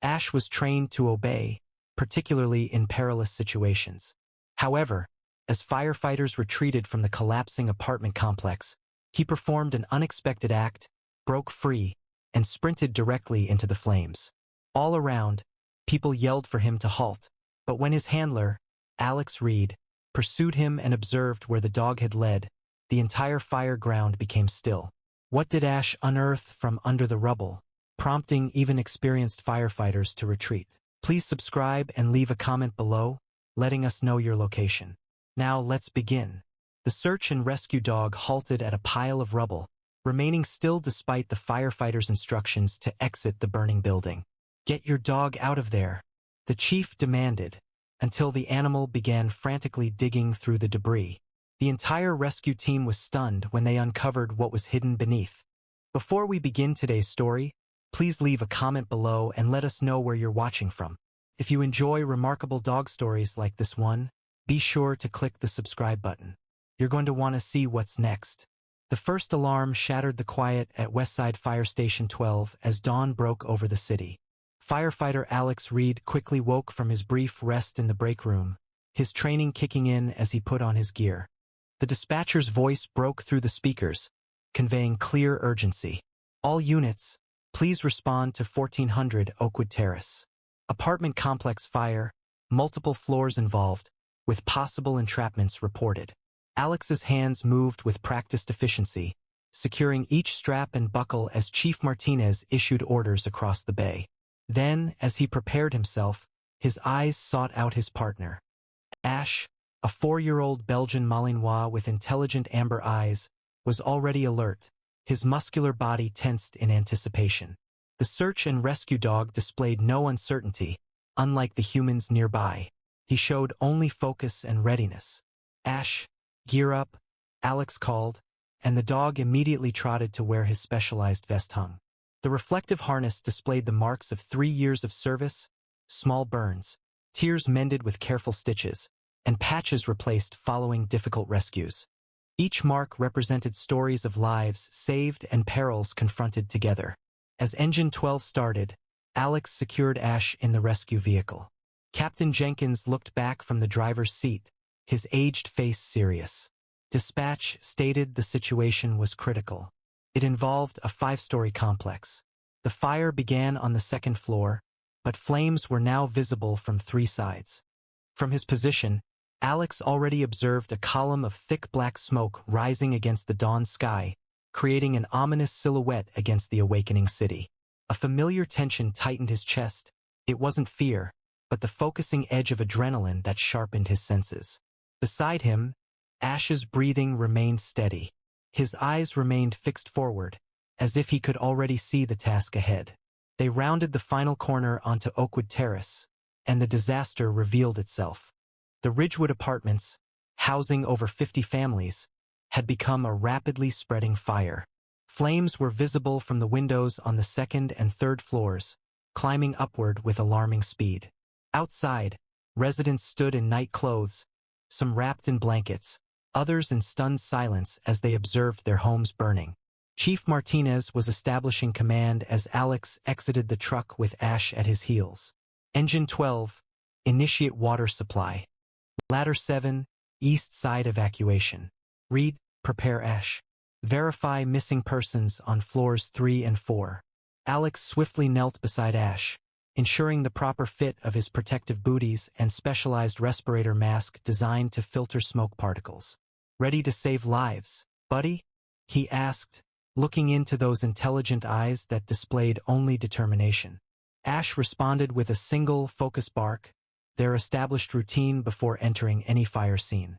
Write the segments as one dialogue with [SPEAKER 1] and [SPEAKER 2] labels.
[SPEAKER 1] Ash was trained to obey, particularly in perilous situations. However, as firefighters retreated from the collapsing apartment complex, he performed an unexpected act, broke free, and sprinted directly into the flames. All around, people yelled for him to halt, but when his handler, Alex Reed, pursued him and observed where the dog had led, the entire fire ground became still. What did Ash unearth from under the rubble, prompting even experienced firefighters to retreat? Please subscribe and leave a comment below, letting us know your location. Now let's begin. The search and rescue dog halted at a pile of rubble, remaining still despite the firefighters' instructions to exit the burning building. "Get your dog out of there," the chief demanded, until the animal began frantically digging through the debris. The entire rescue team was stunned when they uncovered what was hidden beneath. Before we begin today's story, please leave a comment below and let us know where you're watching from. If you enjoy remarkable dog stories like this one, be sure to click the subscribe button. You're going to want to see what's next. The first alarm shattered the quiet at Westside Fire Station 12 as dawn broke over the city. Firefighter Alex Reed quickly woke from his brief rest in the break room, his training kicking in as he put on his gear. The dispatcher's voice broke through the speakers, conveying clear urgency. "All units, please respond to 1400 Oakwood Terrace. Apartment complex fire, multiple floors involved, with possible entrapments reported." Alex's hands moved with practiced efficiency, securing each strap and buckle as Chief Martinez issued orders across the bay. Then, as he prepared himself, his eyes sought out his partner. Ash, a 4-year-old Belgian Malinois with intelligent amber eyes, was already alert, his muscular body tensed in anticipation. The search and rescue dog displayed no uncertainty, unlike the humans nearby. He showed only focus and readiness. "Ash, gear up," Alex called, and the dog immediately trotted to where his specialized vest hung. The reflective harness displayed the marks of 3 years of service, small burns, tears mended with careful stitches, and patches replaced following difficult rescues. Each mark represented stories of lives saved and perils confronted together. As Engine 12 started, Alex secured Ash in the rescue vehicle. Captain Jenkins looked back from the driver's seat, his aged face serious. Dispatch stated the situation was critical. It involved a 5-story complex. The fire began on the 2nd floor, but flames were now visible from 3 sides. From his position, Alex already observed a column of thick black smoke rising against the dawn sky, creating an ominous silhouette against the awakening city. A familiar tension tightened his chest. It wasn't fear, but the focusing edge of adrenaline that sharpened his senses. Beside him, Ash's breathing remained steady. His eyes remained fixed forward, as if he could already see the task ahead. They rounded the final corner onto Oakwood Terrace, and the disaster revealed itself. The Ridgewood Apartments, housing over 50 families, had become a rapidly spreading fire. Flames were visible from the windows on the 2nd and 3rd floors, climbing upward with alarming speed. Outside, residents stood in night clothes, some wrapped in blankets, others in stunned silence as they observed their homes burning. Chief Martinez was establishing command as Alex exited the truck with Ash at his heels. Engine 12, initiate water supply. Ladder 7, east side evacuation. Reed, prepare Ash. Verify missing persons on floors 3 and 4. Alex swiftly knelt beside Ash, ensuring the proper fit of his protective booties and specialized respirator mask designed to filter smoke particles. "Ready to save lives, buddy?" he asked, looking into those intelligent eyes that displayed only determination. Ash responded with a single, focused bark, their established routine before entering any fire scene.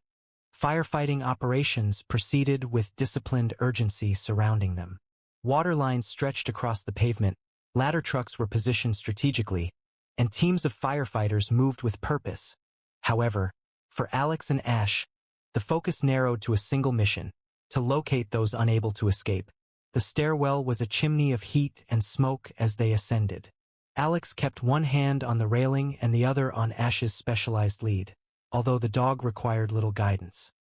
[SPEAKER 1] Firefighting operations proceeded with disciplined urgency surrounding them. Water lines stretched across the pavement, ladder trucks were positioned strategically, and teams of firefighters moved with purpose. However, for Alex and Ash, the focus narrowed to a single mission: to locate those unable to escape. The stairwell was a chimney of heat and smoke as they ascended. Alex kept one hand on the railing and the other on Ash's specialized lead, although the dog required little guidance.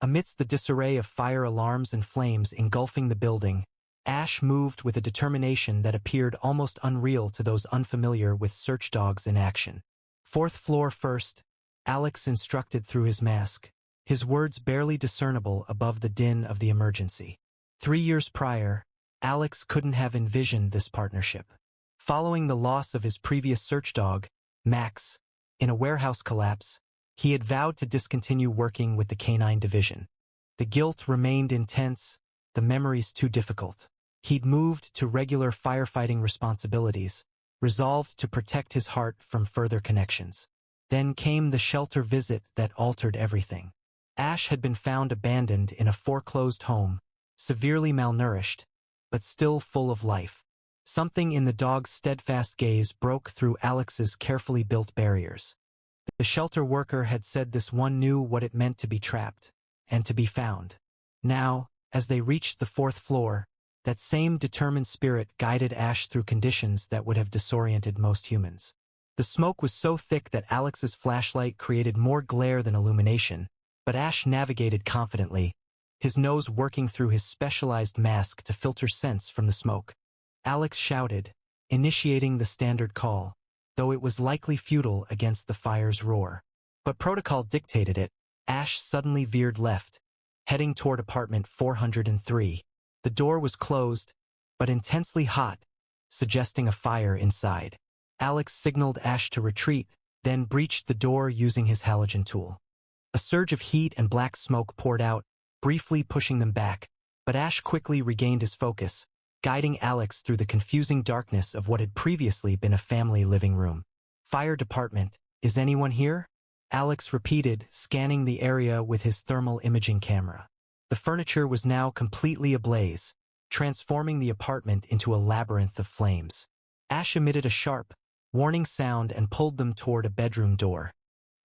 [SPEAKER 1] Amidst the disarray of fire alarms and flames engulfing the building, Ash moved with a determination that appeared almost unreal to those unfamiliar with search dogs in action. Fourth floor first, Alex instructed through his mask, his words barely discernible above the din of the emergency. 3 years prior, Alex couldn't have envisioned this partnership. Following the loss of his previous search dog, Max, in a warehouse collapse, he had vowed to discontinue working with the canine division. The guilt remained intense, the memories too difficult. He'd moved to regular firefighting responsibilities, resolved to protect his heart from further connections. Then came the shelter visit that altered everything. Ash had been found abandoned in a foreclosed home, severely malnourished, but still full of life. Something in the dog's steadfast gaze broke through Alex's carefully built barriers. The shelter worker had said this one knew what it meant to be trapped, and to be found. Now, as they reached the 4th floor, that same determined spirit guided Ash through conditions that would have disoriented most humans. The smoke was so thick that Alex's flashlight created more glare than illumination, but Ash navigated confidently, his nose working through his specialized mask to filter scents from the smoke. Alex shouted, initiating the standard call, though it was likely futile against the fire's roar. But protocol dictated it. Ash suddenly veered left, heading toward apartment 403. The door was closed, but intensely hot, suggesting a fire inside. Alex signaled Ash to retreat, then breached the door using his halogen tool. A surge of heat and black smoke poured out, briefly pushing them back, but Ash quickly regained his focus, guiding Alex through the confusing darkness of what had previously been a family living room. Fire department, is anyone here? Alex repeated, scanning the area with his thermal imaging camera. The furniture was now completely ablaze, transforming the apartment into a labyrinth of flames. Ash emitted a sharp, warning sound and pulled them toward a bedroom door.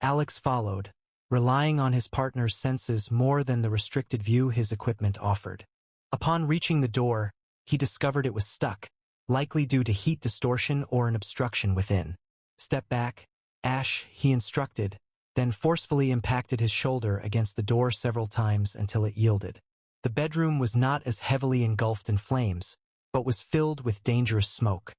[SPEAKER 1] Alex followed, relying on his partner's senses more than the restricted view his equipment offered. Upon reaching the door, he discovered it was stuck, likely due to heat distortion or an obstruction within. Step back, Ash, he instructed, then forcefully impacted his shoulder against the door several times until it yielded. The bedroom was not as heavily engulfed in flames, but was filled with dangerous smoke.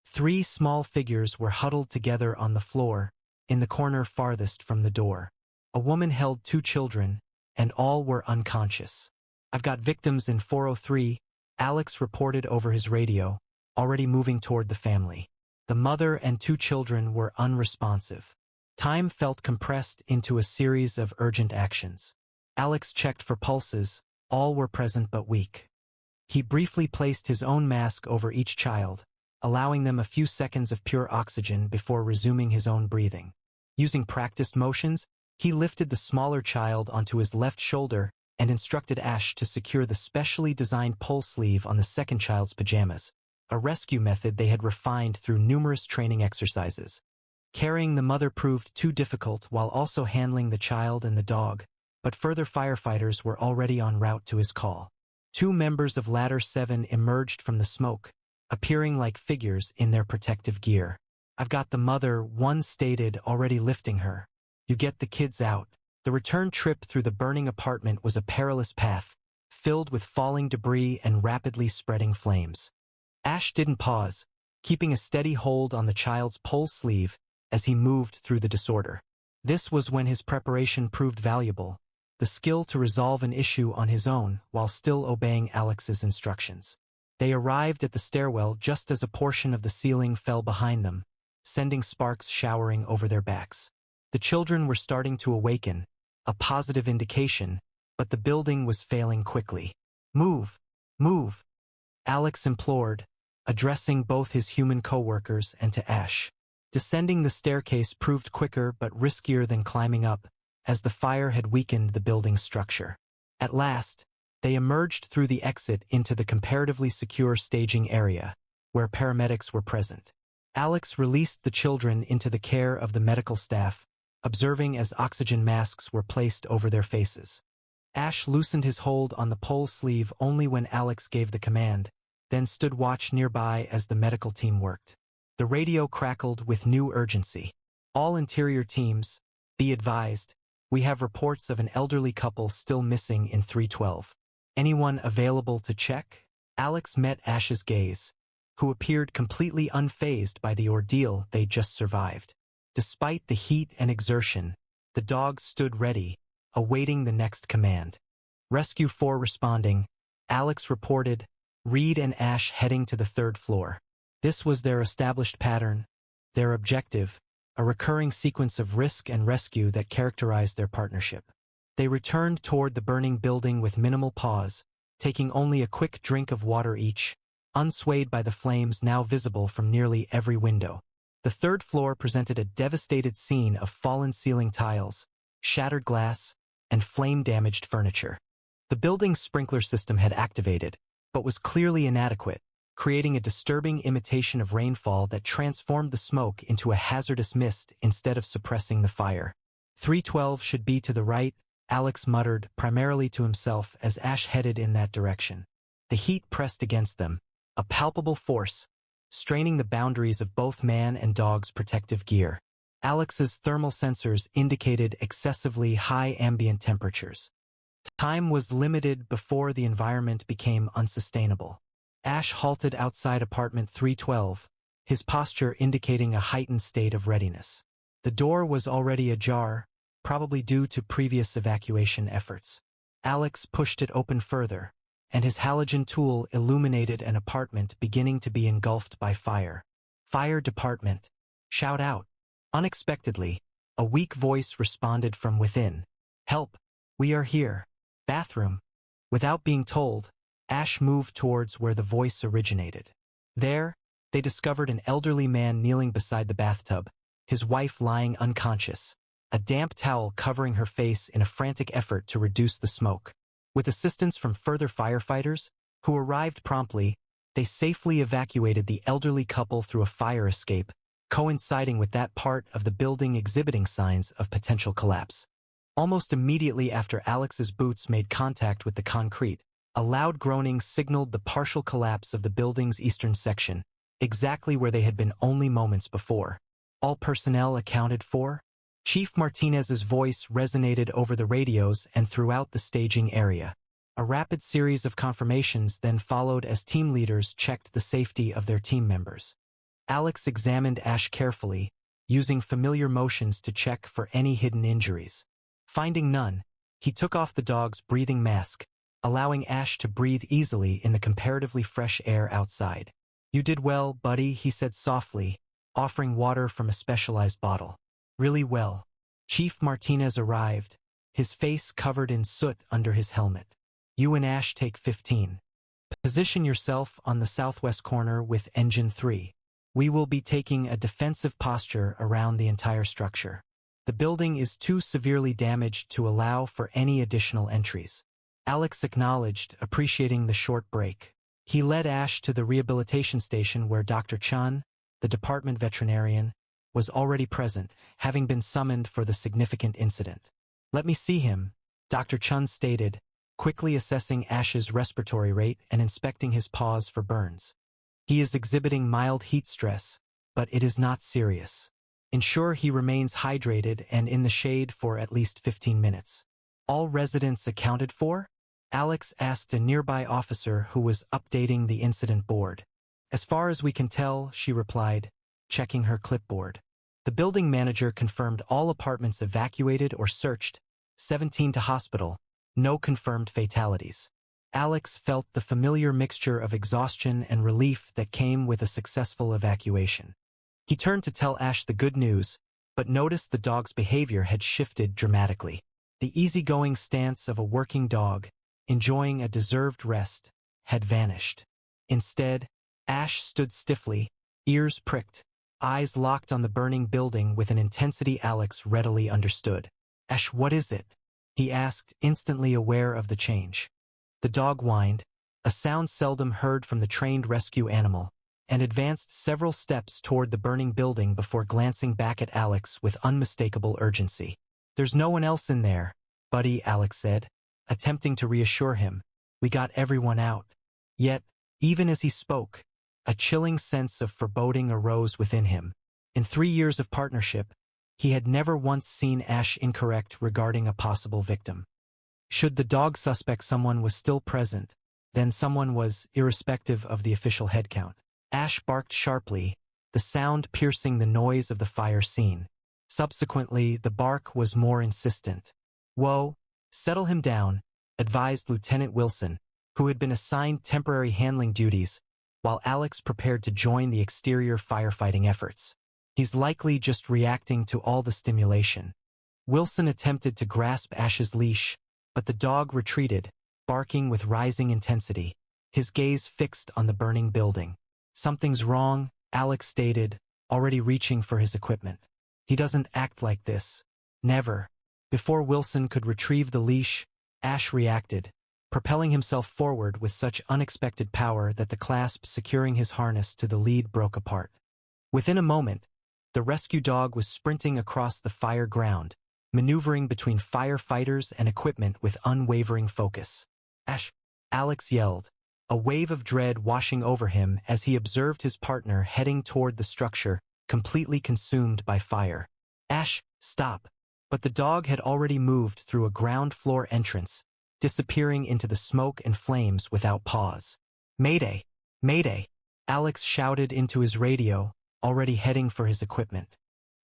[SPEAKER 1] 3 small figures were huddled together on the floor, in the corner farthest from the door. A woman held 2 children, and all were unconscious. I've got victims in 403, Alex reported over his radio, already moving toward the family. The mother and 2 children were unresponsive. Time felt compressed into a series of urgent actions. Alex checked for pulses, all were present but weak. He briefly placed his own mask over each child, allowing them a few seconds of pure oxygen before resuming his own breathing. Using practiced motions, he lifted the smaller child onto his left shoulder and instructed Ash to secure the specially designed pull sleeve on the second child's pajamas, a rescue method they had refined through numerous training exercises. Carrying the mother proved too difficult while also handling the child and the dog, but further firefighters were already en route to his call. 2 members of Ladder 7 emerged from the smoke, appearing like figures in their protective gear. I've got the mother, one stated, already lifting her. You get the kids out. The return trip through the burning apartment was a perilous path, filled with falling debris and rapidly spreading flames. Ash didn't pause, keeping a steady hold on the child's pull sleeve as he moved through the disorder. This was when his preparation proved valuable, the skill to resolve an issue on his own while still obeying Alex's instructions. They arrived at the stairwell just as a portion of the ceiling fell behind them, sending sparks showering over their backs. The children were starting to awaken, a positive indication, but the building was failing quickly. Move! Move! Alex implored, addressing both his human co-workers and to Ash. Descending the staircase proved quicker but riskier than climbing up, as the fire had weakened the building's structure. At last, they emerged through the exit into the comparatively secure staging area, where paramedics were present. Alex released the children into the care of the medical staff, observing as oxygen masks were placed over their faces. Ash loosened his hold on the pole sleeve only when Alex gave the command, then stood watch nearby as the medical team worked. The radio crackled with new urgency. All interior teams, be advised, we have reports of an elderly couple still missing in 312. Anyone available to check? Alex met Ash's gaze, who appeared completely unfazed by the ordeal they'd just survived. Despite the heat and exertion, the dogs stood ready, awaiting the next command. Rescue 4 responding, Alex reported, Reed and Ash heading to the third floor. This was their established pattern, their objective, a recurring sequence of risk and rescue that characterized their partnership. They returned toward the burning building with minimal pause, taking only a quick drink of water each, unswayed by the flames now visible from nearly every window. The third floor presented a devastated scene of fallen ceiling tiles, shattered glass, and flame-damaged furniture. The building's sprinkler system had activated, but was clearly inadequate, creating a disturbing imitation of rainfall that transformed the smoke into a hazardous mist instead of suppressing the fire. 312 should be to the right, Alex muttered, primarily to himself as Ash headed in that direction. The heat pressed against them, a palpable force, straining the boundaries of both man and dog's protective gear. Alex's thermal sensors indicated excessively high ambient temperatures. Time was limited before the environment became unsustainable. Ash halted outside apartment 312, his posture indicating a heightened state of readiness. The door was already ajar, probably due to previous evacuation efforts. Alex pushed it open further, and his halogen tool illuminated an apartment beginning to be engulfed by fire. Fire department. Shout out. Unexpectedly, a weak voice responded from within. Help, we are here. Bathroom. Without being told, Ash moved towards where the voice originated. There, they discovered an elderly man kneeling beside the bathtub, his wife lying unconscious, a damp towel covering her face in a frantic effort to reduce the smoke. With assistance from further firefighters, who arrived promptly, they safely evacuated the elderly couple through a fire escape, coinciding with that part of the building exhibiting signs of potential collapse. Almost immediately after Alex's boots made contact with the concrete, a loud groaning signaled the partial collapse of the building's eastern section, exactly where they had been only moments before. All personnel accounted for? Chief Martinez's voice resonated over the radios and throughout the staging area. A rapid series of confirmations then followed as team leaders checked the safety of their team members. Alex examined Ash carefully, using familiar motions to check for any hidden injuries. Finding none, he took off the dog's breathing mask, allowing Ash to breathe easily in the comparatively fresh air outside. You did well, buddy, he said softly, offering water from a specialized bottle. Really well. Chief Martinez arrived, his face covered in soot under his helmet. You and Ash take 15. Position yourself on the southwest corner with Engine 3. We will be taking a defensive posture around the entire structure. The building is too severely damaged to allow for any additional entries. Alex acknowledged, appreciating the short break. He led Ash to the rehabilitation station where Dr. Chun, the department veterinarian, was already present, having been summoned for the significant incident. Let me see him, Dr. Chun stated, quickly assessing Ash's respiratory rate and inspecting his paws for burns. He is exhibiting mild heat stress, but it is not serious. Ensure he remains hydrated and in the shade for at least 15 minutes. All residents accounted for? Alex asked a nearby officer who was updating the incident board. As far as we can tell, she replied, checking her clipboard. The building manager confirmed all apartments evacuated or searched, 17 to hospital, no confirmed fatalities. Alex felt the familiar mixture of exhaustion and relief that came with a successful evacuation. He turned to tell Ash the good news, but noticed the dog's behavior had shifted dramatically. The easygoing stance of a working dog, enjoying a deserved rest, had vanished. Instead, Ash stood stiffly, ears pricked, eyes locked on the burning building with an intensity Alex readily understood. Ash, what is it? He asked, instantly aware of the change. The dog whined, a sound seldom heard from the trained rescue animal, and advanced several steps toward the burning building before glancing back at Alex with unmistakable urgency. There's no one else in there, buddy, Alex said, attempting to reassure him. We got everyone out. Yet, even as he spoke, a chilling sense of foreboding arose within him. In 3 years of partnership, he had never once seen Ash incorrect regarding a possible victim. Should the dog suspect someone was still present, then someone was, irrespective of the official headcount. Ash barked sharply, the sound piercing the noise of the fire scene. Subsequently, the bark was more insistent. "Whoa, settle him down," advised Lieutenant Wilson, who had been assigned temporary handling duties, while Alex prepared to join the exterior firefighting efforts. "He's likely just reacting to all the stimulation." Wilson attempted to grasp Ash's leash, but the dog retreated, barking with rising intensity, his gaze fixed on the burning building. "Something's wrong," Alex stated, already reaching for his equipment. "He doesn't act like this. Never." Before Wilson could retrieve the leash, Ash reacted, propelling himself forward with such unexpected power that the clasp securing his harness to the lead broke apart. Within a moment, the rescue dog was sprinting across the fire ground, maneuvering between firefighters and equipment with unwavering focus. "Ash!" Alex yelled, a wave of dread washing over him as he observed his partner heading toward the structure, completely consumed by fire. "Ash, stop!" But the dog had already moved through a ground-floor entrance, disappearing into the smoke and flames without pause. "Mayday! Mayday!" Alex shouted into his radio, already heading for his equipment.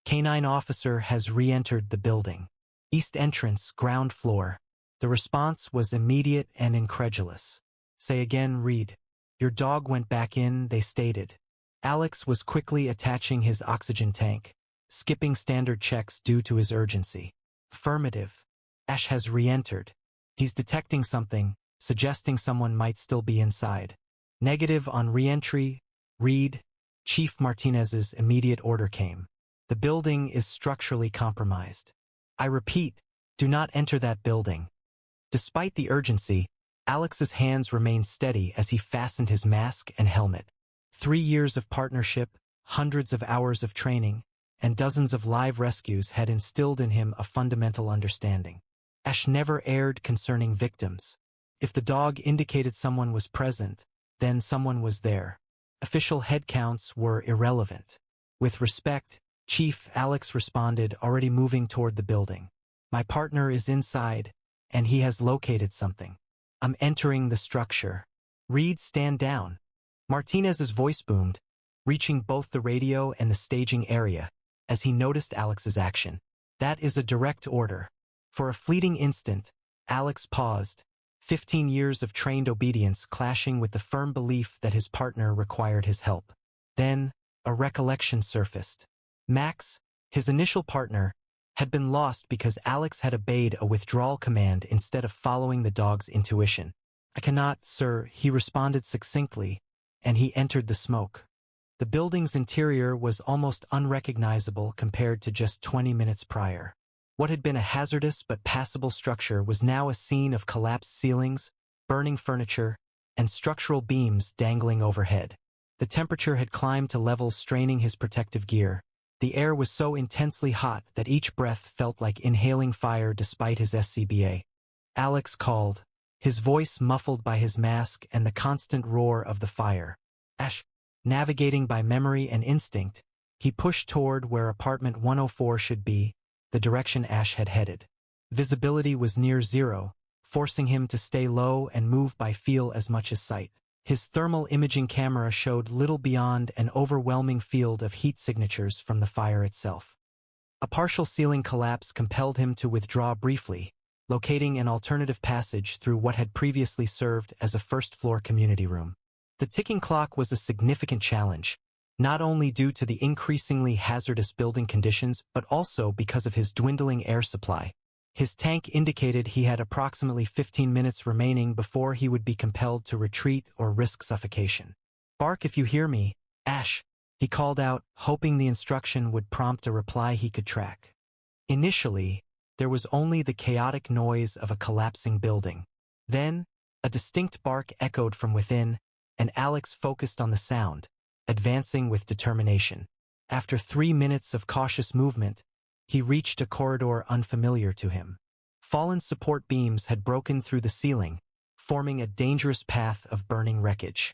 [SPEAKER 1] "Canine officer has re-entered the building. East entrance, ground floor." The response was immediate and incredulous. "Say again, Reed." "Your dog went back in," they stated. Alex was quickly attaching his oxygen tank, skipping standard checks due to his urgency. "Affirmative. Ash has re-entered. He's detecting something, suggesting someone might still be inside." "Negative on re-entry, Reed." Chief Martinez's immediate order came. "The building is structurally compromised. I repeat, do not enter that building." Despite the urgency, Alex's hands remained steady as he fastened his mask and helmet. 3 years of partnership, hundreds of hours of training, and dozens of live rescues had instilled in him a fundamental understanding. Ash never erred concerning victims. If the dog indicated someone was present, then someone was there. Official headcounts were irrelevant. "With respect, Chief," Alex responded, already moving toward the building. "My partner is inside, and he has located something. I'm entering the structure." "Reed, stand down." Martinez's voice boomed, reaching both the radio and the staging area, as he noticed Alex's action. "That is a direct order." For a fleeting instant, Alex paused, 15 years of trained obedience clashing with the firm belief that his partner required his help. Then, a recollection surfaced. Max, his initial partner, had been lost because Alex had obeyed a withdrawal command instead of following the dog's intuition. "I cannot, sir," he responded succinctly, and he entered the smoke. The building's interior was almost unrecognizable compared to just 20 minutes prior. What had been a hazardous but passable structure was now a scene of collapsed ceilings, burning furniture, and structural beams dangling overhead. The temperature had climbed to levels straining his protective gear. The air was so intensely hot that each breath felt like inhaling fire despite his SCBA. "Alex," called, his voice muffled by his mask and the constant roar of the fire. "Ash." Navigating by memory and instinct, he pushed toward where apartment 104 should be, the direction Ash had headed. Visibility was near zero, forcing him to stay low and move by feel as much as sight. His thermal imaging camera showed little beyond an overwhelming field of heat signatures from the fire itself. A partial ceiling collapse compelled him to withdraw briefly, locating an alternative passage through what had previously served as a first-floor community room. The ticking clock was a significant challenge, not only due to the increasingly hazardous building conditions but also because of his dwindling air supply. His tank indicated he had approximately 15 minutes remaining before he would be compelled to retreat or risk suffocation. "Bark if you hear me, Ash," he called out, hoping the instruction would prompt a reply he could track. Initially, there was only the chaotic noise of a collapsing building. Then, a distinct bark echoed from within, and Alex focused on the sound, advancing with determination. After 3 minutes of cautious movement, he reached a corridor unfamiliar to him. Fallen support beams had broken through the ceiling, forming a dangerous path of burning wreckage.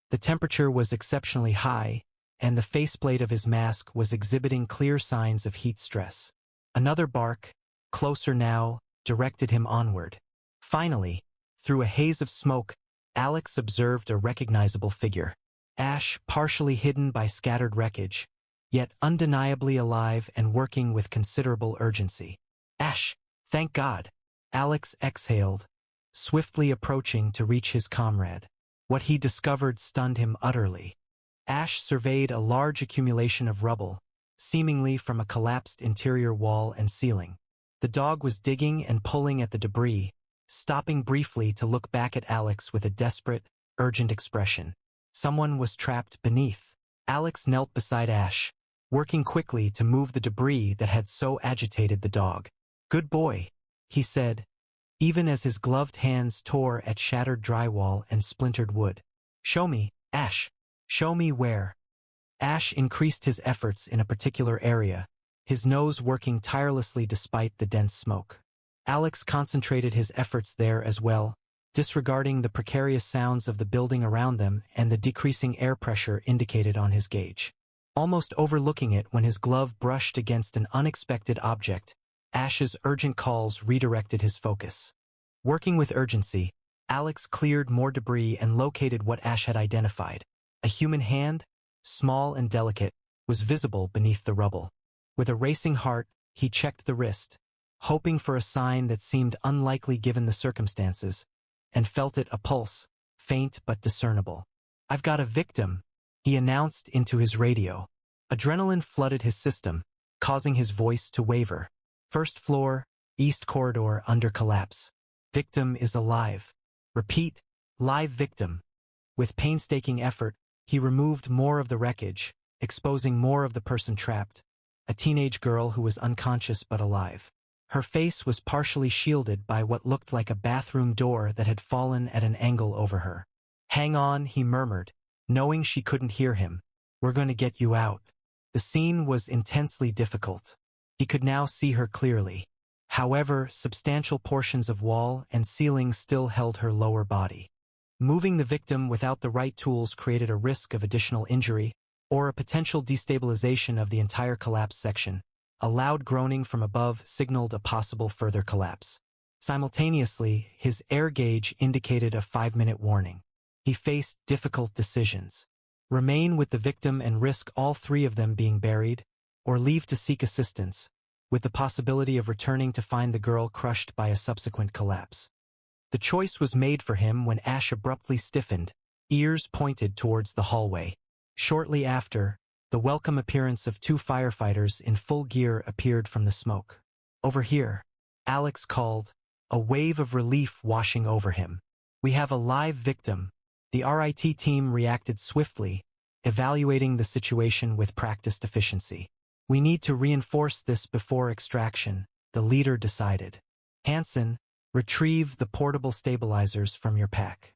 [SPEAKER 1] The temperature was exceptionally high, and the faceplate of his mask was exhibiting clear signs of heat stress. Another bark, closer now, directed him onward. Finally, through a haze of smoke, Alex observed a recognizable figure. Ash, partially hidden by scattered wreckage, yet undeniably alive and working with considerable urgency. Ash, thank God! Alex exhaled, swiftly approaching to reach his comrade. What he discovered stunned him utterly. Ash surveyed a large accumulation of rubble, seemingly from a collapsed interior wall and ceiling. The dog was digging and pulling at the debris, stopping briefly to look back at Alex with a desperate, urgent expression. Someone was trapped beneath. Alex knelt beside Ash, working quickly to move the debris that had so agitated the dog. Good boy, he said, even as his gloved hands tore at shattered drywall and splintered wood. Show me, Ash. Show me where. Ash increased his efforts in a particular area, his nose working tirelessly despite the dense smoke. Alex concentrated his efforts there as well, disregarding the precarious sounds of the building around them and the decreasing air pressure indicated on his gauge. Almost overlooking it when his glove brushed against an unexpected object, Ash's urgent calls redirected his focus. Working with urgency, Alex cleared more debris and located what Ash had identified. A human hand, small and delicate, was visible beneath the rubble. With a racing heart, he checked the wrist, hoping for a sign that seemed unlikely given the circumstances, and felt it a pulse, faint but discernible. I've got a victim, he announced into his radio. Adrenaline flooded his system, causing his voice to waver. First floor, east corridor under collapse. Victim is alive. Repeat, live victim. With painstaking effort, he removed more of the wreckage, exposing more of the person trapped, a teenage girl who was unconscious but alive. Her face was partially shielded by what looked like a bathroom door that had fallen at an angle over her. Hang on, he murmured, knowing she couldn't hear him. We're going to get you out. The scene was intensely difficult. He could now see her clearly. However, substantial portions of wall and ceiling still held her lower body. Moving the victim without the right tools created a risk of additional injury or a potential destabilization of the entire collapse section. A loud groaning from above signaled a possible further collapse. Simultaneously, his air gauge indicated a 5-minute warning. He faced difficult decisions. Remain with the victim and risk all three of them being buried, or leave to seek assistance, with the possibility of returning to find the girl crushed by a subsequent collapse. The choice was made for him when Ash abruptly stiffened, ears pointed towards the hallway. Shortly after, the welcome appearance of 2 firefighters in full gear appeared from the smoke. Over here, Alex called, a wave of relief washing over him. We have a live victim. The RIT team reacted swiftly, evaluating the situation with practiced efficiency. We need to reinforce this before extraction, the leader decided. Hansen, retrieve the portable stabilizers from your pack.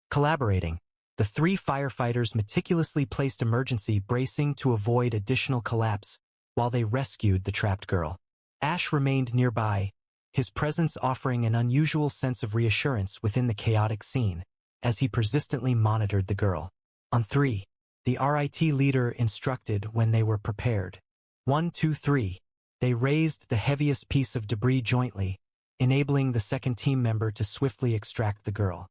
[SPEAKER 1] Collaborating, the 3 firefighters meticulously placed emergency bracing to avoid additional collapse while they rescued the trapped girl. Ash remained nearby, his presence offering an unusual sense of reassurance within the chaotic scene, as he persistently monitored the girl. On 3, the RIT leader instructed when they were prepared. 1, 2, 3. They raised the heaviest piece of debris jointly, enabling the second team member to swiftly extract the girl.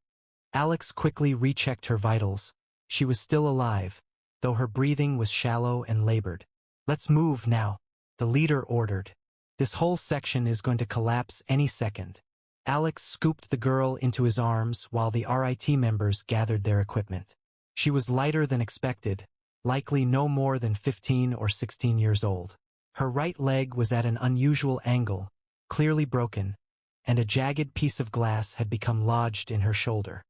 [SPEAKER 1] Alex quickly rechecked her vitals. She was still alive, though her breathing was shallow and labored. Let's move now, the leader ordered. This whole section is going to collapse any second. Alex scooped the girl into his arms while the RIT members gathered their equipment. She was lighter than expected, likely no more than 15 or 16 years old. Her right leg was at an unusual angle, clearly broken, and a jagged piece of glass had become lodged in her shoulder.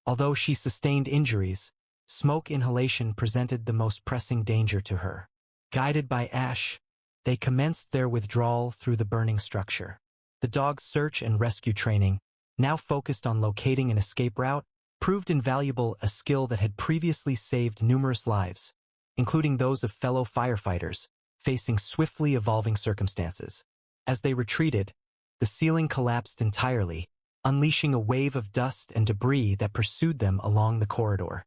[SPEAKER 1] Although she sustained injuries, smoke inhalation presented the most pressing danger to her. Guided by Ash, they commenced their withdrawal through the burning structure. The dog's search and rescue training, now focused on locating an escape route, proved invaluable, a skill that had previously saved numerous lives, including those of fellow firefighters, facing swiftly evolving circumstances. As they retreated, the ceiling collapsed entirely, unleashing a wave of dust and debris that pursued them along the corridor.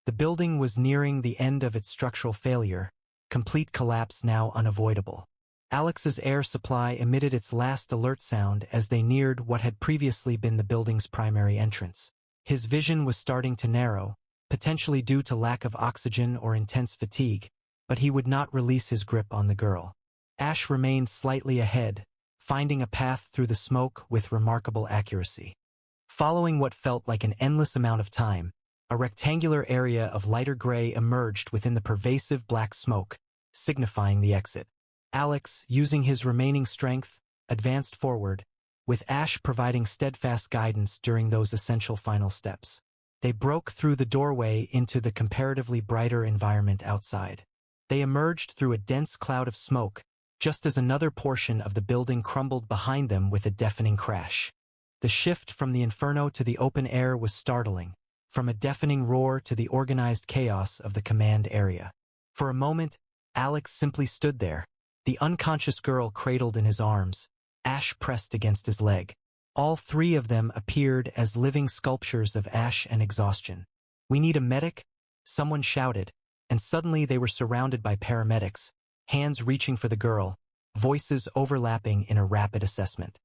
[SPEAKER 1] The building was nearing the end of its structural failure, complete collapse now unavoidable. Alex's air supply emitted its last alert sound as they neared what had previously been the building's primary entrance. His vision was starting to narrow, potentially due to lack of oxygen or intense fatigue, but he would not release his grip on the girl. Ash remained slightly ahead, finding a path through the smoke with remarkable accuracy. Following what felt like an endless amount of time, a rectangular area of lighter gray emerged within the pervasive black smoke, signifying the exit. Alex, using his remaining strength, advanced forward, with Ash providing steadfast guidance during those essential final steps. They broke through the doorway into the comparatively brighter environment outside. They emerged through a dense cloud of smoke, just as another portion of the building crumbled behind them with a deafening crash. The shift from the inferno to the open air was startling, from a deafening roar to the organized chaos of the command area. For a moment, Alex simply stood there, the unconscious girl cradled in his arms, Ash pressed against his leg. All three of them appeared as living sculptures of ash and exhaustion. "We need a medic," someone shouted, and suddenly they were surrounded by paramedics, hands reaching for the girl, voices overlapping in a rapid assessment.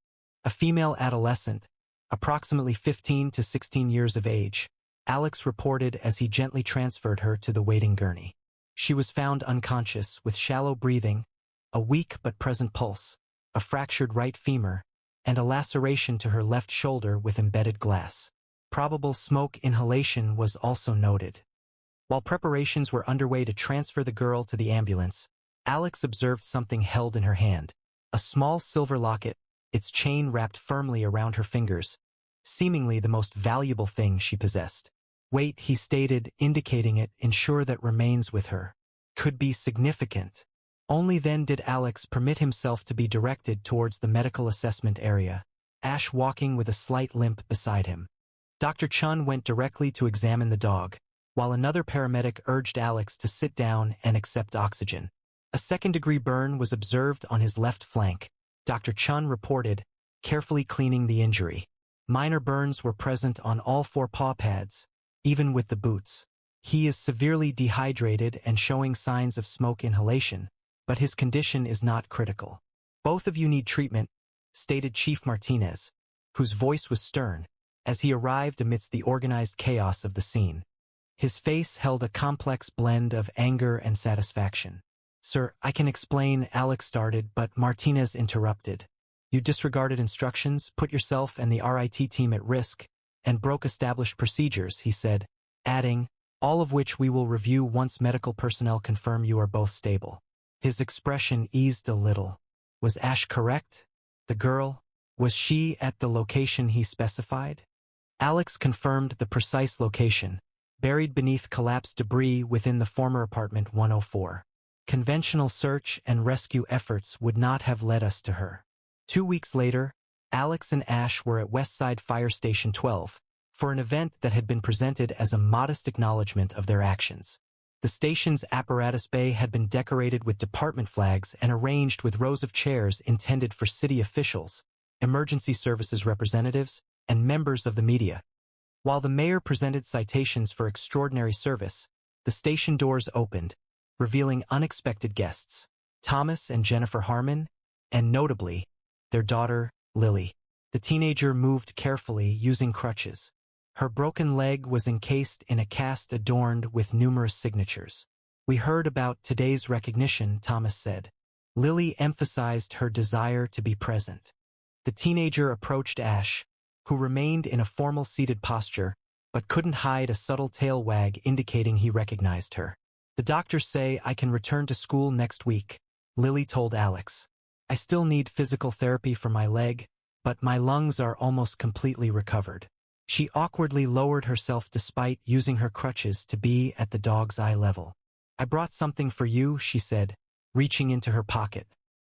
[SPEAKER 1] A female adolescent, approximately 15 to 16 years of age, Alex reported as he gently transferred her to the waiting gurney. She was found unconscious, with shallow breathing, a weak but present pulse, a fractured right femur, and a laceration to her left shoulder with embedded glass. Probable smoke inhalation was also noted. While preparations were underway to transfer the girl to the ambulance, Alex observed something held in her hand, a small silver locket, its chain wrapped firmly around her fingers, seemingly the most valuable thing she possessed. "Wait," he stated, indicating it, "ensure that remains with her. Could be significant." Only then did Alex permit himself to be directed towards the medical assessment area, Ash walking with a slight limp beside him. Dr. Chun went directly to examine the dog, while another paramedic urged Alex to sit down and accept oxygen. A second-degree burn was observed on his left flank, Dr. Chun reported, carefully cleaning the injury. Minor burns were present on all four paw pads, even with the boots. He is severely dehydrated and showing signs of smoke inhalation, but his condition is not critical. "Both of you need treatment," stated Chief Martinez, whose voice was stern, as he arrived amidst the organized chaos of the scene. His face held a complex blend of anger and satisfaction. "Sir, I can explain," Alex started, but Martinez interrupted. "You disregarded instructions, put yourself and the RIT team at risk, and broke established procedures," he said, adding, "all of which we will review once medical personnel confirm you are both stable." His expression eased a little. Was Ash correct? The girl? Was she at the location he specified? Alex confirmed the precise location, buried beneath collapsed debris within the former apartment 104. Conventional search and rescue efforts would not have led us to her. 2 weeks later, Alex and Ash were at Westside Fire Station 12 for an event that had been presented as a modest acknowledgement of their actions. The station's apparatus bay had been decorated with department flags and arranged with rows of chairs intended for city officials, emergency services representatives, and members of the media. While the mayor presented citations for extraordinary service, the station doors opened, revealing unexpected guests, Thomas and Jennifer Harmon, and notably, their daughter, Lily. The teenager moved carefully, using crutches. Her broken leg was encased in a cast adorned with numerous signatures. "We heard about today's recognition," Thomas said. Lily emphasized her desire to be present. The teenager approached Ash, who remained in a formal seated posture, but couldn't hide a subtle tail wag indicating he recognized her. "The doctors say I can return to school next week," Lily told Alex. "I still need physical therapy for my leg, but my lungs are almost completely recovered." She awkwardly lowered herself despite using her crutches to be at the dog's eye level. "I brought something for you," she said, reaching into her pocket.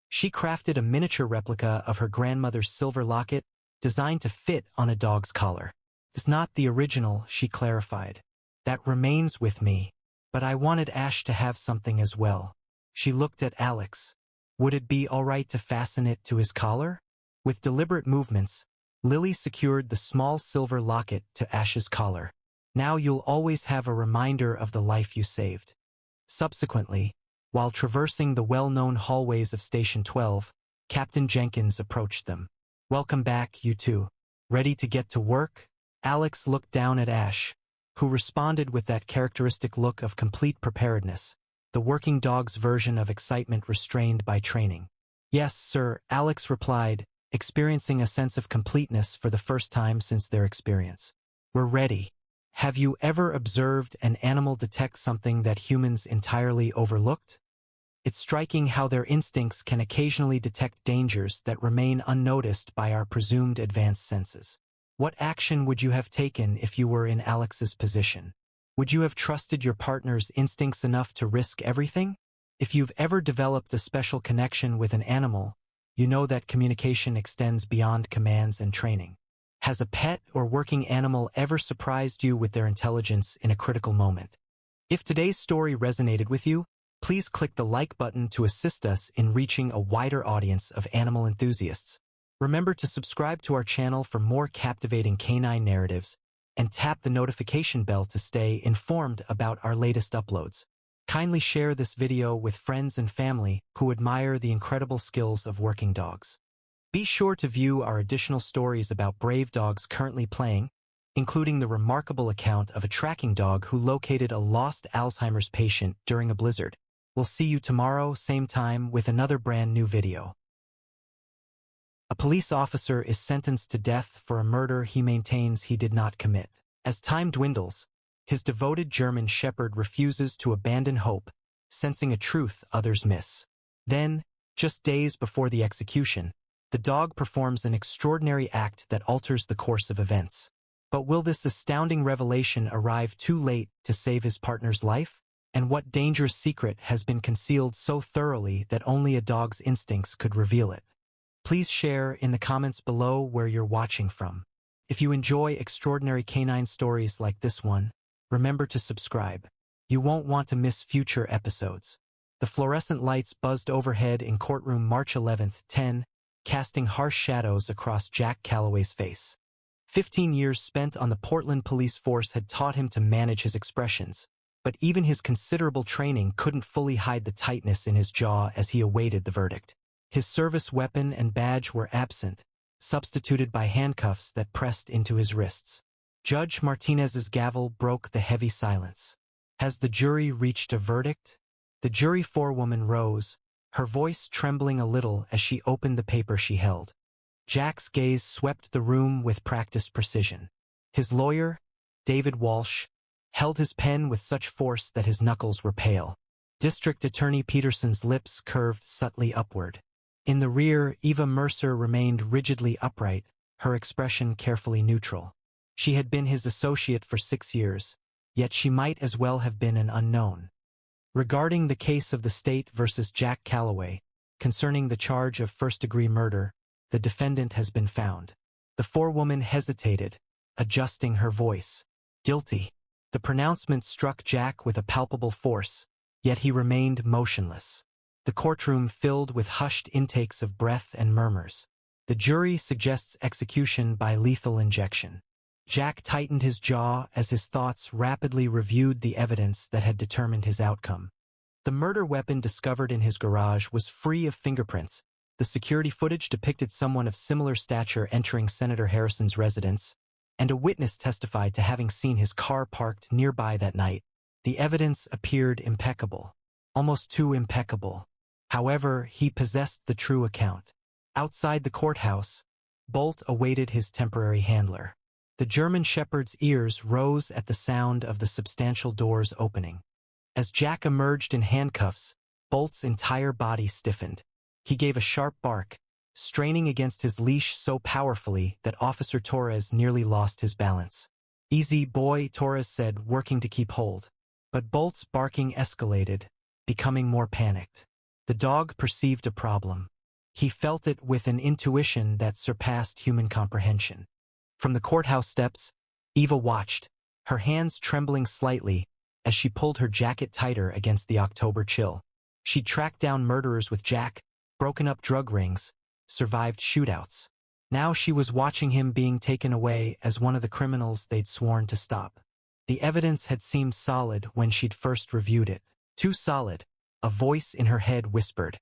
[SPEAKER 1] She crafted a miniature replica of her grandmother's silver locket, designed to fit on a dog's collar. "It's not the original," she clarified. "That remains with me, but I wanted Ash to have something as well." She looked at Alex. "Would it be all right to fasten it to his collar?" With deliberate movements, Lily secured the small silver locket to Ash's collar. "Now you'll always have a reminder of the life you saved." Subsequently, while traversing the well-known hallways of Station 12, Captain Jenkins approached them. "Welcome back, you two. Ready to get to work?" Alex looked down at Ash, who responded with that characteristic look of complete preparedness, the working dog's version of excitement restrained by training. "Yes, sir," Alex replied, experiencing a sense of completeness for the first time since their experience. "We're ready." Have you ever observed an animal detect something that humans entirely overlooked? It's striking how their instincts can occasionally detect dangers that remain unnoticed by our presumed advanced senses. What action would you have taken if you were in Alex's position? Would you have trusted your partner's instincts enough to risk everything? If you've ever developed a special connection with an animal, you know that communication extends beyond commands and training. Has a pet or working animal ever surprised you with their intelligence in a critical moment? If today's story resonated with you, please click the like button to assist us in reaching a wider audience of animal enthusiasts. Remember to subscribe to our channel for more captivating canine narratives and tap the notification bell to stay informed about our latest uploads. Kindly share this video with friends and family who admire the incredible skills of working dogs. Be sure to view our additional stories about brave dogs currently playing, including the remarkable account of a tracking dog who located a lost Alzheimer's patient during a blizzard. We'll see you tomorrow, same time, with another brand new video. A police officer is sentenced to death for a murder he maintains he did not commit. As time dwindles, his devoted German shepherd refuses to abandon hope, sensing a truth others miss. Then, just days before the execution, the dog performs an extraordinary act that alters the course of events. But will this astounding revelation arrive too late to save his partner's life? And what dangerous secret has been concealed so thoroughly that only a dog's instincts could reveal it? Please share in the comments below where you're watching from. If you enjoy extraordinary canine stories like this one, remember to subscribe. You won't want to miss future episodes. The fluorescent lights buzzed overhead in courtroom March 11, 10, casting harsh shadows across Jack Calloway's face. 15 years spent on the Portland police force had taught him to manage his expressions, but even his considerable training couldn't fully hide the tightness in his jaw as he awaited the verdict. His service weapon and badge were absent, substituted by handcuffs that pressed into his wrists. Judge Martinez's gavel broke the heavy silence. Has the jury reached a verdict? The jury forewoman rose, her voice trembling a little as she opened the paper she held. Jack's gaze swept the room with practiced precision. His lawyer, David Walsh, held his pen with such force that his knuckles were pale. District Attorney Peterson's lips curved subtly upward. In the rear, Eva Mercer remained rigidly upright, her expression carefully neutral. She had been his associate for 6 years, yet she might as well have been an unknown. Regarding the case of the state versus Jack Calloway, concerning the charge of first-degree murder, the defendant has been found. The forewoman hesitated, adjusting her voice. Guilty. The pronouncement struck Jack with a palpable force, yet he remained motionless. The courtroom filled with hushed intakes of breath and murmurs. The jury suggests execution by lethal injection. Jack tightened his jaw as his thoughts rapidly reviewed the evidence that had determined his outcome. The murder weapon discovered in his garage was free of fingerprints. The security footage depicted someone of similar stature entering Senator Harrison's residence, and a witness testified to having seen his car parked nearby that night. The evidence appeared impeccable, almost too impeccable. However, he possessed the true account. Outside the courthouse, Bolt awaited his temporary handler. The German shepherd's ears rose at the sound of the substantial doors opening. As Jack emerged in handcuffs, Bolt's entire body stiffened. He gave a sharp bark, straining against his leash so powerfully that Officer Torres nearly lost his balance. "Easy, boy," Torres said, working to keep hold. But Bolt's barking escalated, becoming more panicked. The dog perceived a problem. He felt it with an intuition that surpassed human comprehension. From the courthouse steps, Eva watched, her hands trembling slightly as she pulled her jacket tighter against the October chill. She'd tracked down murderers with Jack, broken up drug rings, survived shootouts. Now she was watching him being taken away as one of the criminals they'd sworn to stop. The evidence had seemed solid when she'd first reviewed it. Too solid, a voice in her head whispered.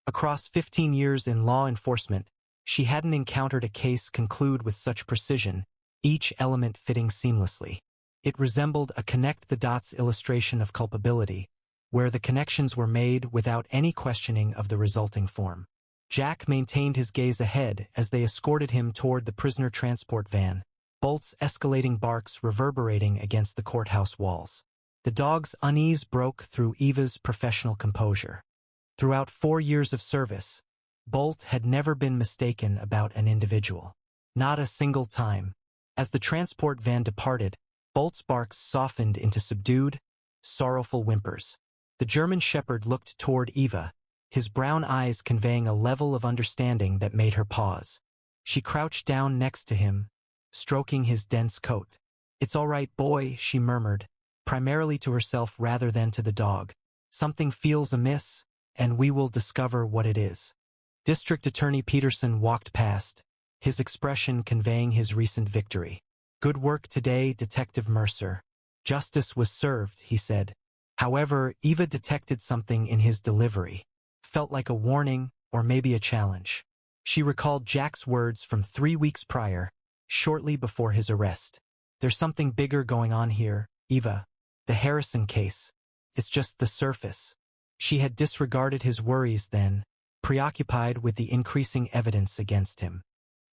[SPEAKER 1] Across 15 years in law enforcement, she hadn't encountered a case conclude with such precision, each element fitting seamlessly. It resembled a connect-the-dots illustration of culpability, where the connections were made without any questioning of the resulting form. Jack maintained his gaze ahead as they escorted him toward the prisoner transport van, Bolt's escalating barks reverberating against the courthouse walls. The dog's unease broke through Eva's professional composure. Throughout 4 years of service, Bolt had never been mistaken about an individual. Not a single time. As the transport van departed, Bolt's barks softened into subdued, sorrowful whimpers. The German shepherd looked toward Eva, his brown eyes conveying a level of understanding that made her pause. She crouched down next to him, stroking his dense coat. "It's all right, boy," she murmured, primarily to herself rather than to the dog. "Something feels amiss, and we will discover what it is." District Attorney Peterson walked past, his expression conveying his recent victory. "Good work today, Detective Mercer. Justice was served," he said. However, Eva detected something in his delivery. Felt like a warning, or maybe a challenge. She recalled Jack's words from 3 weeks prior, shortly before his arrest. "There's something bigger going on here, Eva. The Harrison case. It's just the surface." She had disregarded his worries then, preoccupied with the increasing evidence against him.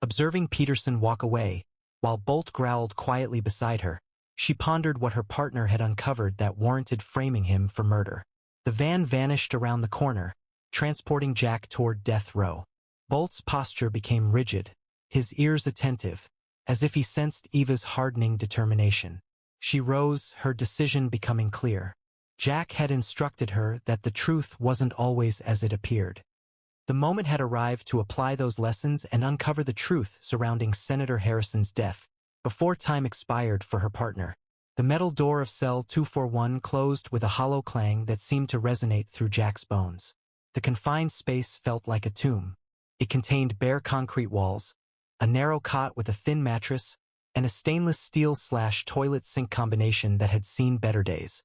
[SPEAKER 1] Observing Peterson walk away, while Bolt growled quietly beside her, she pondered what her partner had uncovered that warranted framing him for murder. The van vanished around the corner, transporting Jack toward death row. Bolt's posture became rigid, his ears attentive, as if he sensed Eva's hardening determination. She rose, her decision becoming clear. Jack had instructed her that the truth wasn't always as it appeared. The moment had arrived to apply those lessons and uncover the truth surrounding Senator Harrison's death, before time expired for her partner. The metal door of cell 241 closed with a hollow clang that seemed to resonate through Jack's bones. The confined space felt like a tomb. It contained bare concrete walls, a narrow cot with a thin mattress, and a stainless steel/toilet sink combination that had seen better days.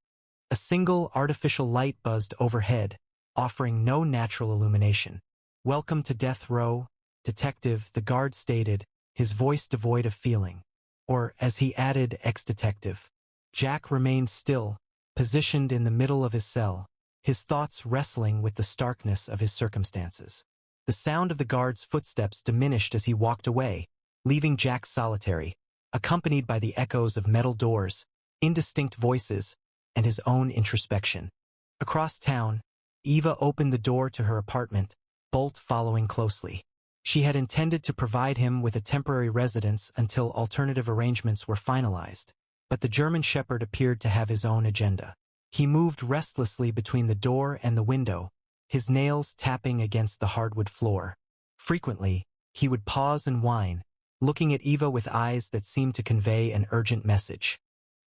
[SPEAKER 1] A single artificial light buzzed overhead, offering no natural illumination. "Welcome to death row, detective," the guard stated, his voice devoid of feeling. Or, as he added, ex-detective. Jack remained still, positioned in the middle of his cell, his thoughts wrestling with the starkness of his circumstances. The sound of the guard's footsteps diminished as he walked away, leaving Jack solitary, accompanied by the echoes of metal doors, indistinct voices, and his own introspection. Across town, Eva opened the door to her apartment, Bolt following closely. She had intended to provide him with a temporary residence until alternative arrangements were finalized, but the German shepherd appeared to have his own agenda. He moved restlessly between the door and the window, his nails tapping against the hardwood floor. Frequently, he would pause and whine, looking at Eva with eyes that seemed to convey an urgent message.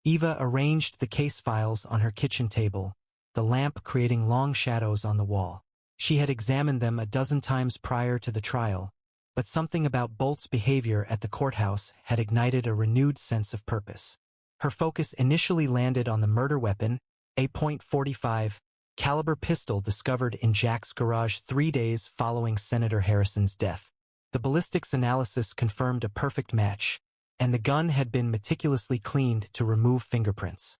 [SPEAKER 1] Eva arranged the case files on her kitchen table, the lamp creating long shadows on the wall. She had examined them a dozen times prior to the trial, but something about Bolt's behavior at the courthouse had ignited a renewed sense of purpose. Her focus initially landed on the murder weapon, a .45 caliber pistol discovered in Jack's garage 3 days following Senator Harrison's death. The ballistics analysis confirmed a perfect match, and the gun had been meticulously cleaned to remove fingerprints.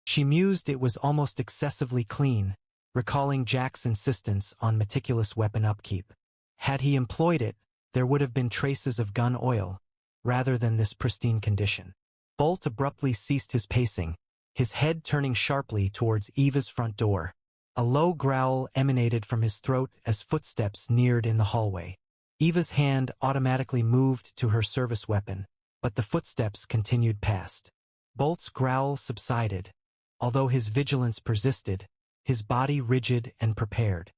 [SPEAKER 1] She mused it was almost excessively clean, recalling Jack's insistence on meticulous weapon upkeep. Had he employed it, there would have been traces of gun oil, rather than this pristine condition. Bolt abruptly ceased his pacing, his head turning sharply towards Eva's front door. A low growl emanated from his throat as footsteps neared in the hallway. Eva's hand automatically moved to her service weapon, but the footsteps continued past. Bolt's growl subsided, although his vigilance persisted, his body rigid and prepared.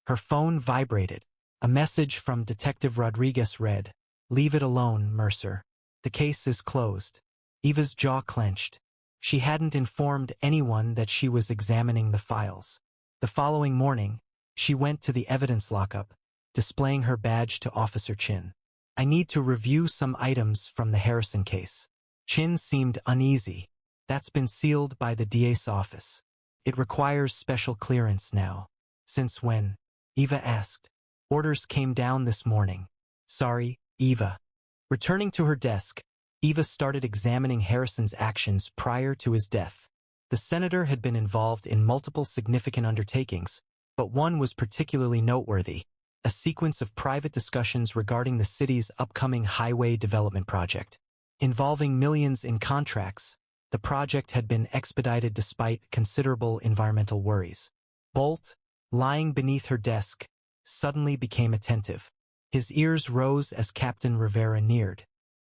[SPEAKER 1] Her phone vibrated. A message from Detective Rodriguez read, "Leave it alone, Mercer. The case is closed." Eva's jaw clenched. She hadn't informed anyone that she was examining the files. The following morning, she went to the evidence lockup, displaying her badge to Officer Chin. "I need to review some items from the Harrison case." Chin seemed uneasy. "That's been sealed by the DA's office. It requires special clearance now." "Since when?" Eva asked. "Orders came down this morning." "Sorry, Eva." Returning to her desk, Eva started examining Harrison's actions prior to his death. The senator had been involved in multiple significant undertakings, but one was particularly noteworthy: a sequence of private discussions regarding the city's upcoming highway development project. Involving millions in contracts, the project had been expedited despite considerable environmental worries. Bolt, lying beneath her desk, suddenly became attentive. His ears rose as Captain Rivera neared.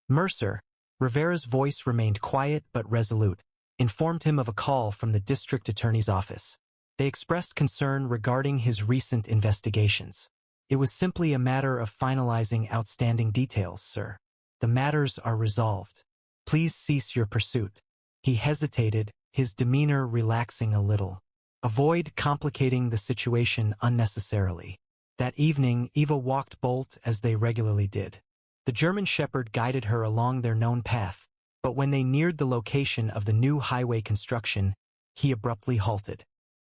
[SPEAKER 1] Mercer, Rivera's voice remained quiet but resolute, informed him of a call from the district attorney's office. They expressed concern regarding his recent investigations. It was simply a matter of finalizing outstanding details, sir. The matters are resolved. Please cease your pursuit. He hesitated, his demeanor relaxing a little. Avoid complicating the situation unnecessarily. That evening, Eva walked Bolt as they regularly did. The German Shepherd guided her along their known path, but when they neared the location of the new highway construction, he abruptly halted.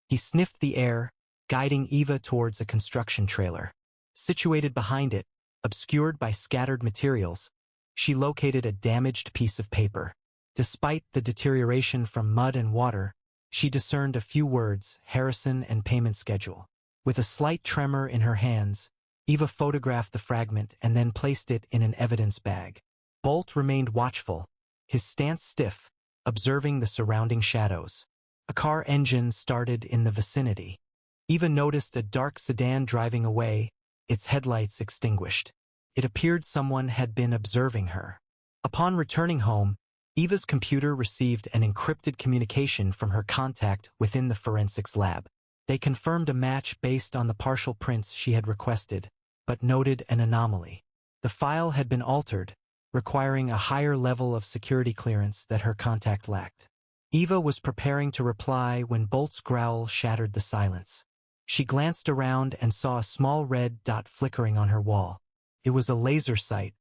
[SPEAKER 1] He sniffed the air, guiding Eva towards a construction trailer. Situated behind it, obscured by scattered materials, she located a damaged piece of paper. Despite the deterioration from mud and water, she discerned a few words: Harrison and payment schedule. With a slight tremor in her hands, Eva photographed the fragment and then placed it in an evidence bag. Bolt remained watchful, his stance stiff, observing the surrounding shadows. A car engine started in the vicinity. Eva noticed a dark sedan driving away, its headlights extinguished. It appeared someone had been observing her. Upon returning home, Eva's computer received an encrypted communication from her contact within the forensics lab. They confirmed a match based on the partial prints she had requested, but noted an anomaly. The file had been altered, requiring a higher level of security clearance that her contact lacked. Eva was preparing to reply when Bolt's growl shattered the silence. She glanced around and saw a small red dot flickering on her wall. It was a laser sight.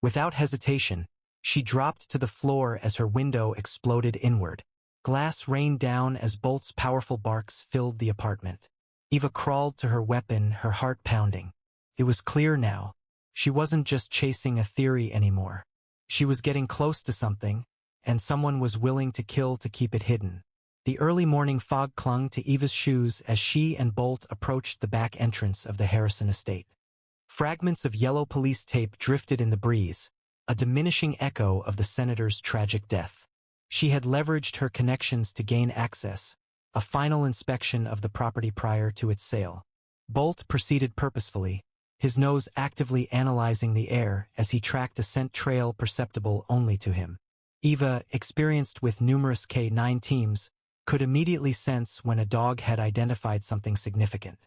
[SPEAKER 1] Without hesitation, she dropped to the floor as her window exploded inward. Glass rained down as Bolt's powerful barks filled the apartment. Eva crawled to her weapon, her heart pounding. It was clear now. She wasn't just chasing a theory anymore. She was getting close to something, and someone was willing to kill to keep it hidden. The early morning fog clung to Eva's shoes as she and Bolt approached the back entrance of the Harrison estate. Fragments of yellow police tape drifted in the breeze, a diminishing echo of the senator's tragic death. She had leveraged her connections to gain access, a final inspection of the property prior to its sale. Bolt proceeded purposefully, his nose actively analyzing the air as he tracked a scent trail perceptible only to him. Eva, experienced with numerous K-9 teams, could immediately sense when a dog had identified something significant.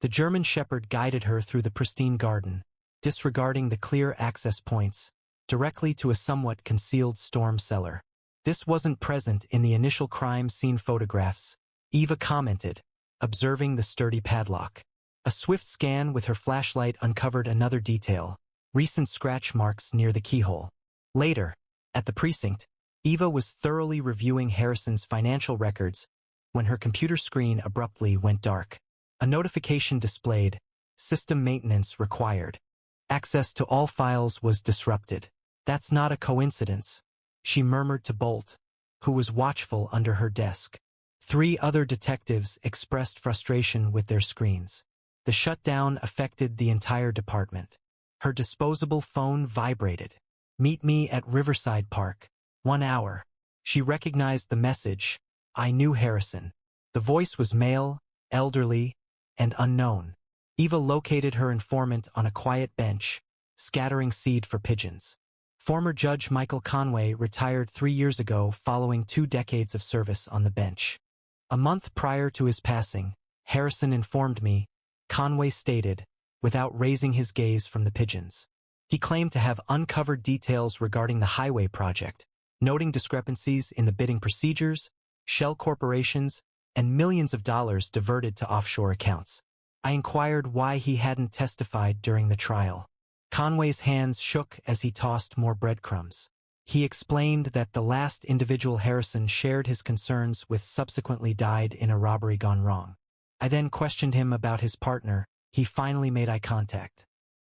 [SPEAKER 1] The German Shepherd guided her through the pristine garden, disregarding the clear access points, directly to a somewhat concealed storm cellar. This wasn't present in the initial crime scene photographs, Eva commented, observing the sturdy padlock. A swift scan with her flashlight uncovered another detail: recent scratch marks near the keyhole. Later, at the precinct, Eva was thoroughly reviewing Harrison's financial records when her computer screen abruptly went dark. A notification displayed: system maintenance required. Access to all files was disrupted. That's not a coincidence, she murmured to Bolt, who was watchful under her desk. 3 other detectives expressed frustration with their screens. The shutdown affected the entire department. Her disposable phone vibrated. "Meet me at Riverside Park. 1 hour." She recognized the message. I knew Harrison. The voice was male, elderly, and unknown. Eva located her informant on a quiet bench, scattering seed for pigeons. Former Judge Michael Conway retired 3 years ago following 2 decades of service on the bench. A month prior to his passing, Harrison informed me, Conway stated, without raising his gaze from the pigeons. He claimed to have uncovered details regarding the highway project, noting discrepancies in the bidding procedures, shell corporations, and millions of dollars diverted to offshore accounts. I inquired why he hadn't testified during the trial. Conway's hands shook as he tossed more breadcrumbs. He explained that the last individual Harrison shared his concerns with subsequently died in a robbery gone wrong. I then questioned him about his partner. He finally made eye contact.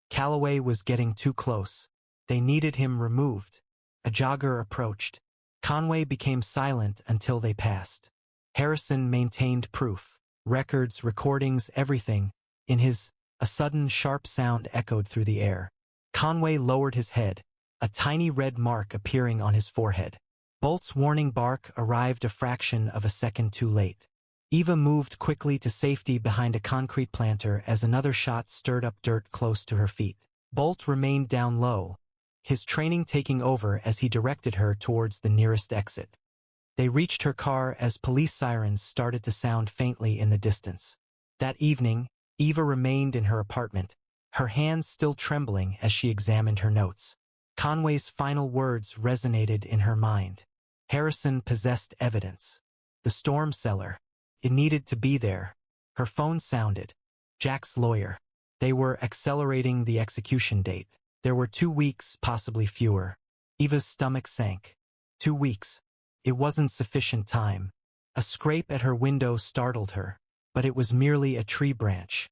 [SPEAKER 1] Calloway was getting too close. They needed him removed. A jogger approached. Conway became silent until they passed. Harrison maintained proof. Records, recordings, everything. A sudden sharp sound echoed through the air. Conway lowered his head, a tiny red mark appearing on his forehead. Bolt's warning bark arrived a fraction of a second too late. Eva moved quickly to safety behind a concrete planter as another shot stirred up dirt close to her feet. Bolt remained down low, his training taking over as he directed her towards the nearest exit. They reached her car as police sirens started to sound faintly in the distance. That evening, Eva remained in her apartment, her hands still trembling as she examined her notes. Conway's final words resonated in her mind. Harrison possessed evidence. The storm cellar. It needed to be there. Her phone sounded. Jack's lawyer. They were accelerating the execution date. There were 2 weeks, possibly fewer. Eva's stomach sank. 2 weeks. It wasn't sufficient time. A scrape at her window startled her, but it was merely a tree branch.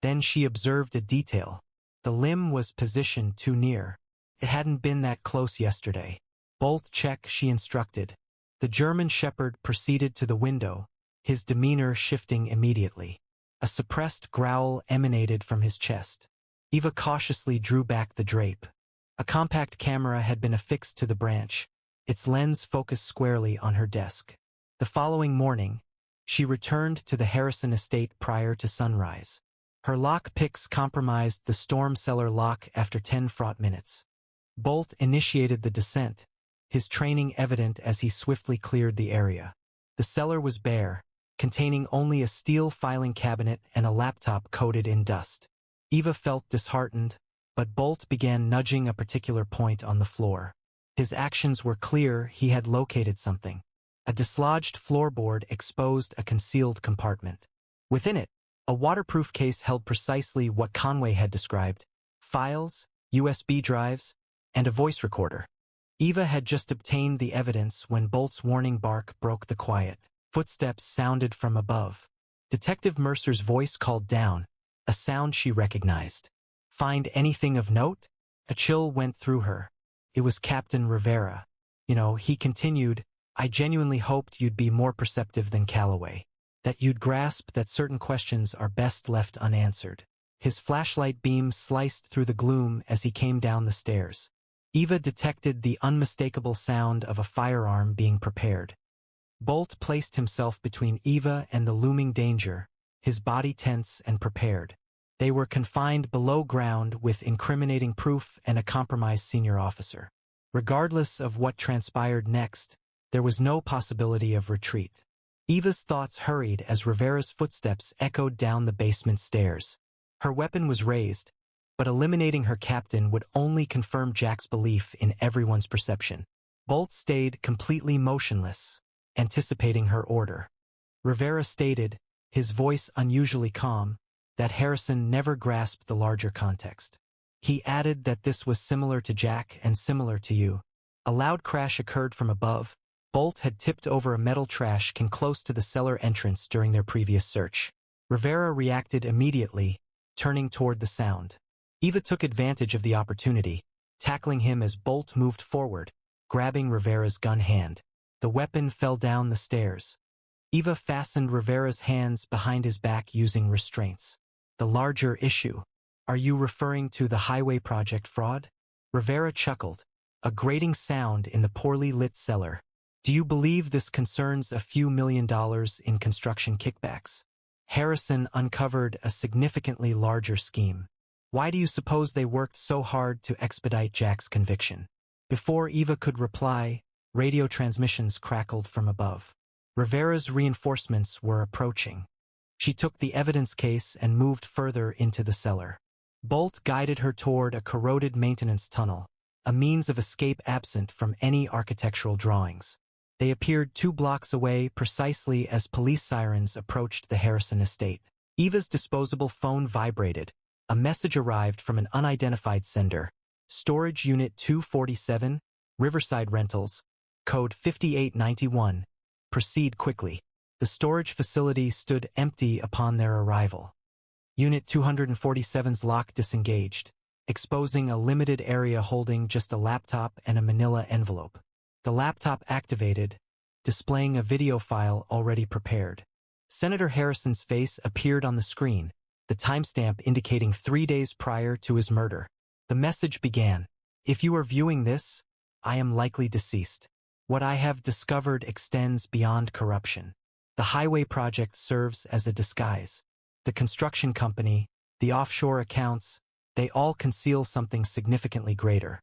[SPEAKER 1] Then she observed a detail. The limb was positioned too near. It hadn't been that close yesterday. Bolt check, she instructed. The German shepherd proceeded to the window, his demeanor shifting immediately. A suppressed growl emanated from his chest. Eva cautiously drew back the drape. A compact camera had been affixed to the branch, its lens focused squarely on her desk. The following morning, she returned to the Harrison estate prior to sunrise. Her lock picks compromised the storm cellar lock after 10 fraught minutes. Bolt initiated the descent, his training evident as he swiftly cleared the area. The cellar was bare, containing only a steel filing cabinet and a laptop coated in dust. Eva felt disheartened, but Bolt began nudging a particular point on the floor. His actions were clear, he had located something. A dislodged floorboard exposed a concealed compartment. Within it, a waterproof case held precisely what Conway had described: files, USB drives, and a voice recorder. Eva had just obtained the evidence when Bolt's warning bark broke the quiet. Footsteps sounded from above. Detective Mercer's voice called down, a sound she recognized. "Find anything of note?" A chill went through her. It was Captain Rivera. He continued, "I genuinely hoped you'd be more perceptive than Calloway. That you'd grasp that certain questions are best left unanswered." His flashlight beam sliced through the gloom as he came down the stairs. Eva detected the unmistakable sound of a firearm being prepared. Bolt placed himself between Eva and the looming danger, his body tense and prepared. They were confined below ground with incriminating proof and a compromised senior officer. Regardless of what transpired next, there was no possibility of retreat. Eva's thoughts hurried as Rivera's footsteps echoed down the basement stairs. Her weapon was raised, but eliminating her captain would only confirm Jack's belief in everyone's perception. Bolt stayed completely motionless, anticipating her order. Rivera stated, his voice unusually calm, that Harrison never grasped the larger context. He added that this was similar to Jack and similar to you. A loud crash occurred from above. Bolt had tipped over a metal trash can close to the cellar entrance during their previous search. Rivera reacted immediately, turning toward the sound. Eva took advantage of the opportunity, tackling him as Bolt moved forward, grabbing Rivera's gun hand. The weapon fell down the stairs. Eva fastened Rivera's hands behind his back using restraints. "The larger issue. Are you referring to the highway project fraud?" Rivera chuckled, a grating sound in the poorly lit cellar. "Do you believe this concerns a few $1 million in construction kickbacks?" Harrison uncovered a significantly larger scheme. "Why do you suppose they worked so hard to expedite Jack's conviction?" Before Eva could reply, radio transmissions crackled from above. Rivera's reinforcements were approaching. She took the evidence case and moved further into the cellar. Bolt guided her toward a corroded maintenance tunnel, a means of escape absent from any architectural drawings. They appeared 2 blocks away precisely as police sirens approached the Harrison estate. Eva's disposable phone vibrated. A message arrived from an unidentified sender. Storage Unit 247, Riverside Rentals, code 5891. Proceed quickly. The storage facility stood empty upon their arrival. Unit 247's lock disengaged. exposing a limited area holding just a laptop and a manila envelope. The laptop activated, displaying a video file already prepared. Senator Harrison's face appeared on the screen, the timestamp indicating 3 days prior to his murder. The message began, "If you are viewing this, I am likely deceased. What I have discovered extends beyond corruption. The highway project serves as a disguise. The construction company, the offshore accounts, they all conceal something significantly greater.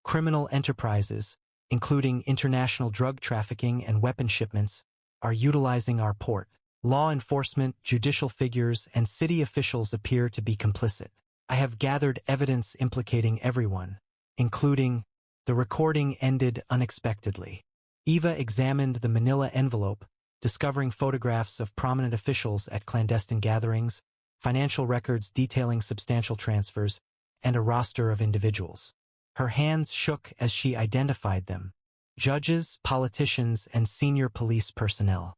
[SPEAKER 1] Criminal enterprises, including international drug trafficking and weapon shipments, are utilizing our port. Law enforcement, judicial figures, and city officials appear to be complicit. I have gathered evidence implicating everyone, including..." The recording ended unexpectedly. Eva examined the manila envelope, discovering photographs of prominent officials at clandestine gatherings, financial records detailing substantial transfers, and a roster of individuals. Her hands shook as she identified them: judges, politicians, and senior police personnel.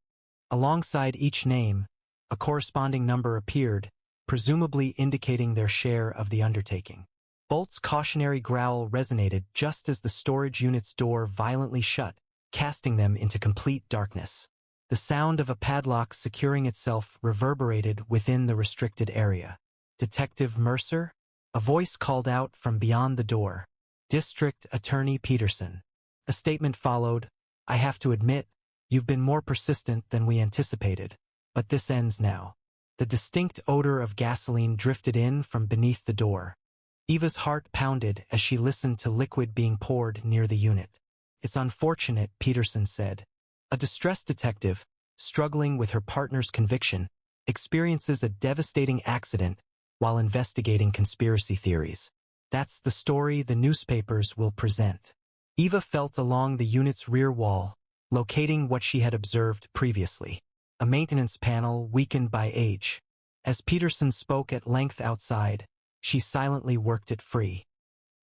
[SPEAKER 1] Alongside each name, a corresponding number appeared, presumably indicating their share of the undertaking. Bolt's cautionary growl resonated just as the storage unit's door violently shut, casting them into complete darkness. The sound of a padlock securing itself reverberated within the restricted area. "Detective Mercer?" A voice called out from beyond the door. "District Attorney Peterson." A statement followed. "I have to admit, you've been more persistent than we anticipated, but this ends now." The distinct odor of gasoline drifted in from beneath the door. Eva's heart pounded as she listened to liquid being poured near the unit. "It's unfortunate," Peterson said. "A distressed detective, struggling with her partner's conviction, experiences a devastating accident while investigating conspiracy theories. That's the story the newspapers will present." Eva felt along the unit's rear wall, locating what she had observed previously: a maintenance panel weakened by age. As Peterson spoke at length outside, she silently worked it free.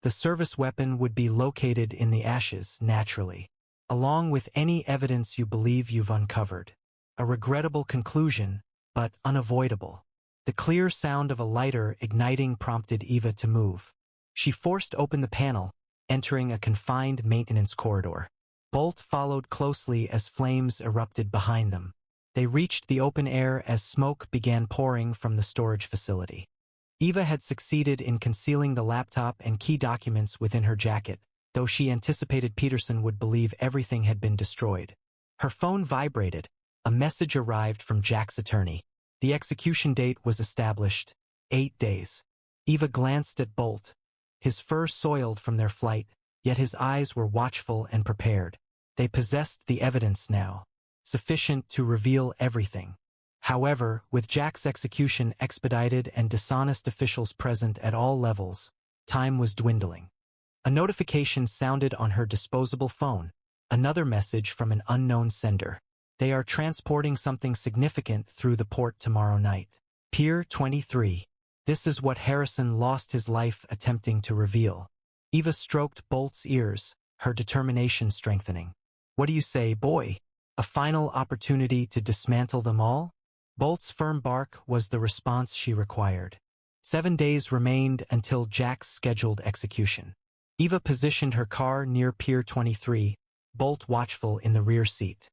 [SPEAKER 1] The service weapon would be located in the ashes, naturally, along with any evidence you believe you've uncovered. A regrettable conclusion, but unavoidable. The clear sound of a lighter igniting prompted Eva to move. She forced open the panel, entering a confined maintenance corridor. Bolt followed closely as flames erupted behind them. They reached the open air as smoke began pouring from the storage facility. Eva had succeeded in concealing the laptop and key documents within her jacket, though she anticipated Peterson would believe everything had been destroyed. Her phone vibrated. A message arrived from Jack's attorney. The execution date was established: 8 days. Eva glanced at Bolt. His fur soiled from their flight, yet his eyes were watchful and prepared. They possessed the evidence now, sufficient to reveal everything. However, with Jack's execution expedited and dishonest officials present at all levels, time was dwindling. A notification sounded on her disposable phone, another message from an unknown sender. "They are transporting something significant through the port tomorrow night. Pier 23. This is what Harrison lost his life attempting to reveal." Eva stroked Bolt's ears, her determination strengthening. "What do you say, boy? A final opportunity to dismantle them all?" Bolt's firm bark was the response she required. 7 days remained until Jack's scheduled execution. Eva positioned her car near Pier 23, Bolt watchful in the rear seat.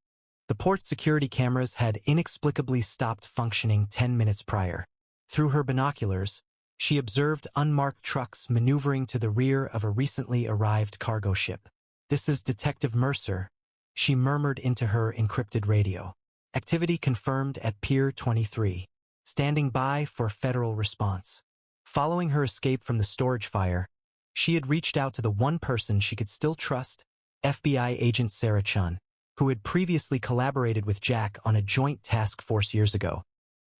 [SPEAKER 1] The port security cameras had inexplicably stopped functioning 10 minutes prior. Through her binoculars, she observed unmarked trucks maneuvering to the rear of a recently arrived cargo ship. "This is Detective Mercer," she murmured into her encrypted radio. "Activity confirmed at Pier 23. Standing by for federal response." Following her escape from the storage fire, she had reached out to the one person she could still trust, FBI agent Sarah Chun, who had previously collaborated with Jack on a joint task force years ago.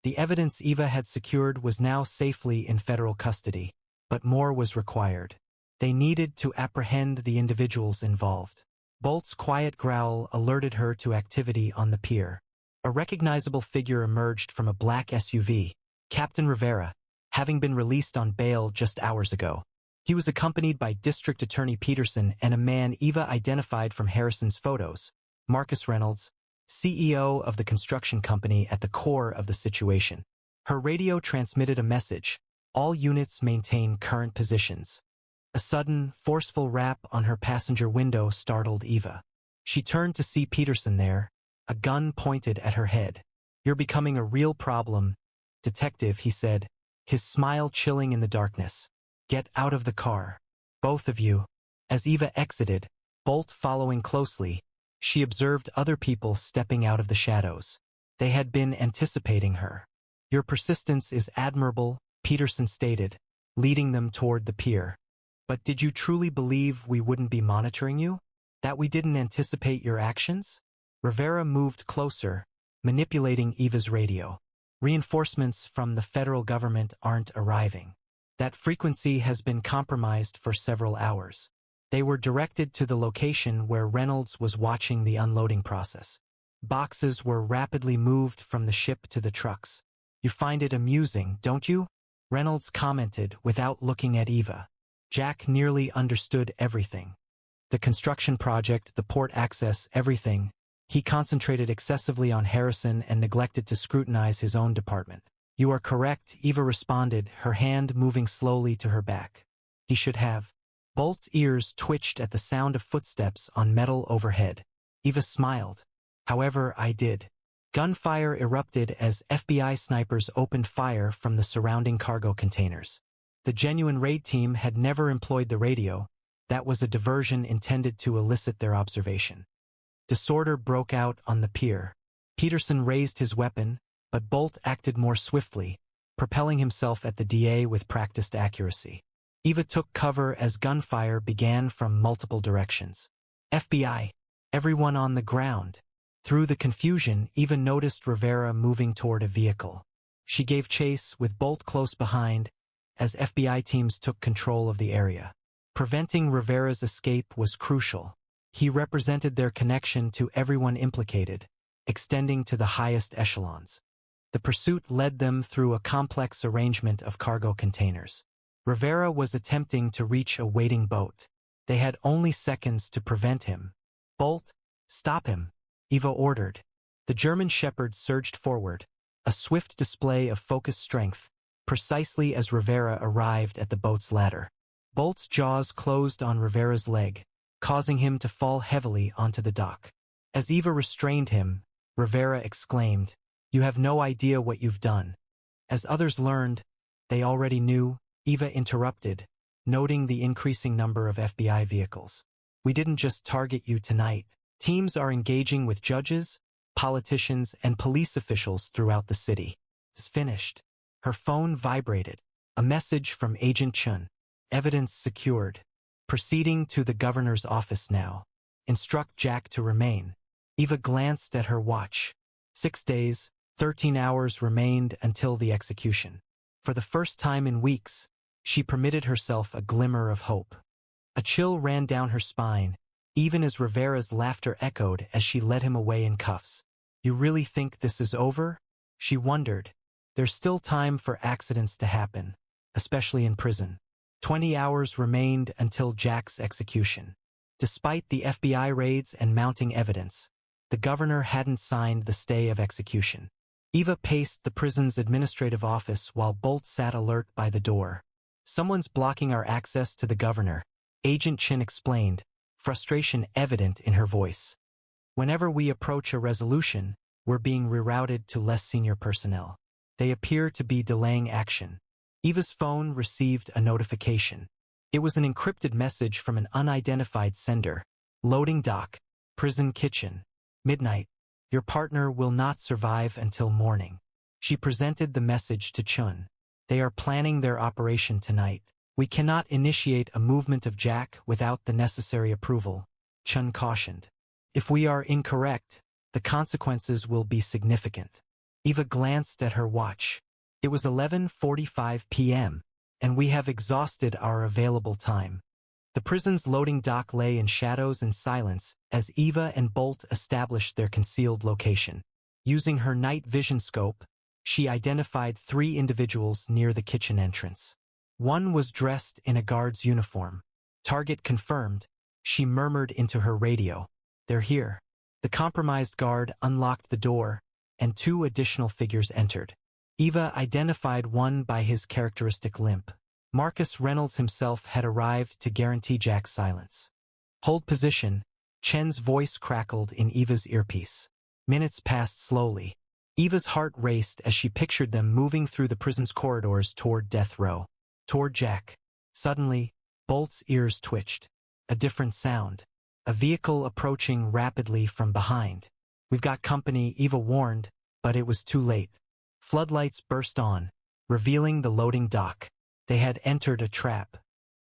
[SPEAKER 1] The evidence Eva had secured was now safely in federal custody, but more was required. They needed to apprehend the individuals involved. Bolt's quiet growl alerted her to activity on the pier. A recognizable figure emerged from a black SUV, Captain Rivera, having been released on bail just hours ago. He was accompanied by District Attorney Peterson and a man Eva identified from Harrison's photos, Marcus Reynolds, CEO of the construction company at the core of the situation. Her radio transmitted a message: All units maintain current positions. A sudden, forceful rap on her passenger window startled Eva. She turned to see Peterson there, a gun pointed at her head. "You're becoming a real problem, Detective," he said, his smile chilling in the darkness. "Get out of the car. Both of you." As Eva exited, Bolt following closely, she observed other people stepping out of the shadows. They had been anticipating her. "Your persistence is admirable," Peterson stated, leading them toward the pier. "But did you truly believe we wouldn't be monitoring you? That we didn't anticipate your actions?" Rivera moved closer, manipulating Eva's radio. "Reinforcements from the federal government aren't arriving. That frequency has been compromised for several hours." They were directed to the location where Reynolds was watching the unloading process. Boxes were rapidly moved from the ship to the trucks. "You find it amusing, don't you?" Reynolds commented without looking at Eva. Jack nearly understood everything. The construction project, the port access, everything. He concentrated excessively on Harrison and neglected to scrutinize his own department. "You are correct," Eva responded, her hand moving slowly to her back. "He should have." Bolt's ears twitched at the sound of footsteps on metal overhead. Eva smiled. "However, I did." Gunfire erupted as FBI snipers opened fire from the surrounding cargo containers. The genuine raid team had never employed the radio. That was a diversion intended to elicit their observation. Disorder broke out on the pier. Peterson raised his weapon, but Bolt acted more swiftly, propelling himself at the DA with practiced accuracy. Eva took cover as gunfire began from multiple directions. "FBI! Everyone on the ground!" Through the confusion, Eva noticed Rivera moving toward a vehicle. She gave chase with Bolt close behind as FBI teams took control of the area. Preventing Rivera's escape was crucial. He represented their connection to everyone implicated, extending to the highest echelons. The pursuit led them through a complex arrangement of cargo containers. Rivera was attempting to reach a waiting boat. They had only seconds to prevent him. "Bolt, stop him," Eva ordered. The German Shepherd surged forward, a swift display of focused strength, precisely as Rivera arrived at the boat's ladder. Bolt's jaws closed on Rivera's leg, causing him to fall heavily onto the dock. As Eva restrained him, Rivera exclaimed, "You have no idea what you've done." As others learned, they already knew. Eva interrupted, noting the increasing number of FBI vehicles. "We didn't just target you tonight. Teams are engaging with judges, politicians, and police officials throughout the city." It's finished. Her phone vibrated. A message from Agent Chun. "Evidence secured. Proceeding to the governor's office now. Instruct Jack to remain." Eva glanced at her watch. 6 days, 13 hours remained until the execution. For the first time in weeks, she permitted herself a glimmer of hope. A chill ran down her spine, even as Rivera's laughter echoed as she led him away in cuffs. "You really think this is over?" She wondered. There's still time for accidents to happen, especially in prison. 20 hours remained until Jack's execution. Despite the FBI raids and mounting evidence, the governor hadn't signed the stay of execution. Eva paced the prison's administrative office while Bolt sat alert by the door. "Someone's blocking our access to the governor," Agent Chin explained, frustration evident in her voice. "Whenever we approach a resolution, we're being rerouted to less senior personnel. They appear to be delaying action." Eva's phone received a notification. It was an encrypted message from an unidentified sender. "Loading dock, prison kitchen, midnight. Your partner will not survive until morning." She presented the message to Chun. "They are planning their operation tonight. We cannot initiate a movement of Jack without the necessary approval," Chun cautioned. "If we are incorrect, the consequences will be significant." Eva glanced at her watch. It was 11:45 p.m., and we have exhausted our available time. The prison's loading dock lay in shadows and silence as Eva and Bolt established their concealed location. Using her night vision scope, she identified 3 individuals near the kitchen entrance. One was dressed in a guard's uniform. "Target confirmed," she murmured into her radio. "They're here." The compromised guard unlocked the door, and 2 additional figures entered. Eva identified one by his characteristic limp. Marcus Reynolds himself had arrived to guarantee Jack's silence. Hold position, Chen's voice crackled in Eva's earpiece. Minutes passed slowly. Eva's heart raced as she pictured them moving through the prison's corridors toward death row. Toward Jack. Suddenly, Bolt's ears twitched. A different sound. A vehicle approaching rapidly from behind. We've got company, Eva warned, but it was too late. Floodlights burst on, revealing the loading dock. They had entered a trap.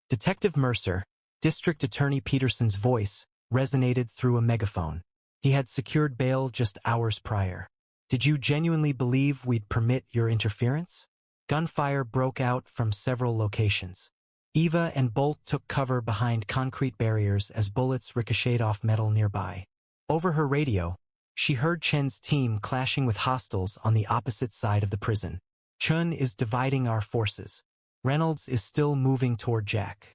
[SPEAKER 1] Detective Mercer, District Attorney Peterson's voice, resonated through a megaphone. He had secured bail just hours prior. Did you genuinely believe we'd permit your interference? Gunfire broke out from several locations. Eva and Bolt took cover behind concrete barriers as bullets ricocheted off metal nearby. Over her radio, she heard Chen's team clashing with hostiles on the opposite side of the prison. Chun is dividing our forces. Reynolds is still moving toward Jack.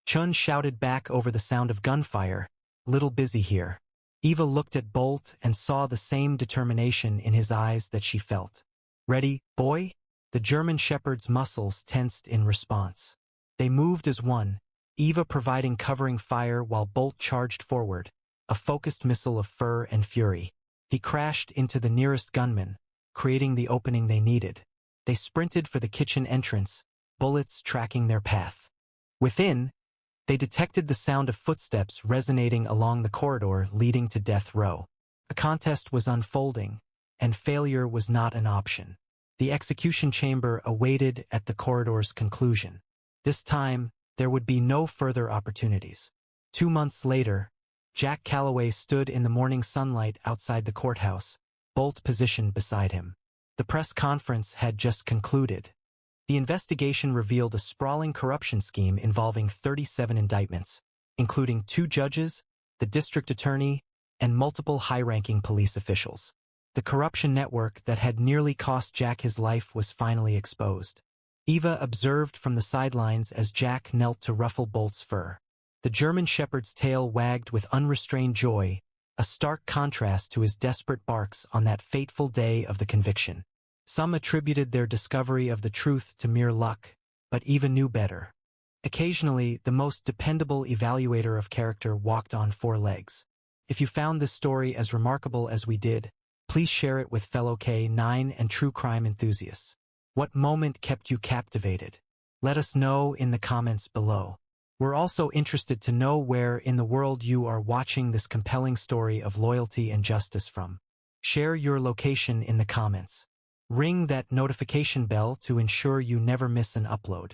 [SPEAKER 1] Chun shouted back over the sound of gunfire, "Little busy here." Eva looked at Bolt and saw the same determination in his eyes that she felt. "Ready, boy?" The German shepherd's muscles tensed in response. They moved as one, Eva providing covering fire while Bolt charged forward, a focused missile of fur and fury. He crashed into the nearest gunman, creating the opening they needed. They sprinted for the kitchen entrance, bullets tracking their path. Within, they detected the sound of footsteps resonating along the corridor leading to death row. A contest was unfolding, and failure was not an option. The execution chamber awaited at the corridor's conclusion. This time, there would be no further opportunities. 2 months later, Jack Calloway stood in the morning sunlight outside the courthouse, Bolt positioned beside him. The press conference had just concluded. The investigation revealed a sprawling corruption scheme involving 37 indictments, including 2 judges, the district attorney, and multiple high-ranking police officials. The corruption network that had nearly cost Jack his life was finally exposed. Eva observed from the sidelines as Jack knelt to ruffle Bolt's fur. The German shepherd's tail wagged with unrestrained joy, a stark contrast to his desperate barks on that fateful day of the conviction. Some attributed their discovery of the truth to mere luck, but Eva knew better. Occasionally, the most dependable evaluator of character walked on 4 legs. If you found this story as remarkable as we did, please share it with fellow K9 and true crime enthusiasts. What moment kept you captivated? Let us know in the comments below. We're also interested to know where in the world you are watching this compelling story of loyalty and justice from. Share your location in the comments. Ring that notification bell to ensure you never miss an upload.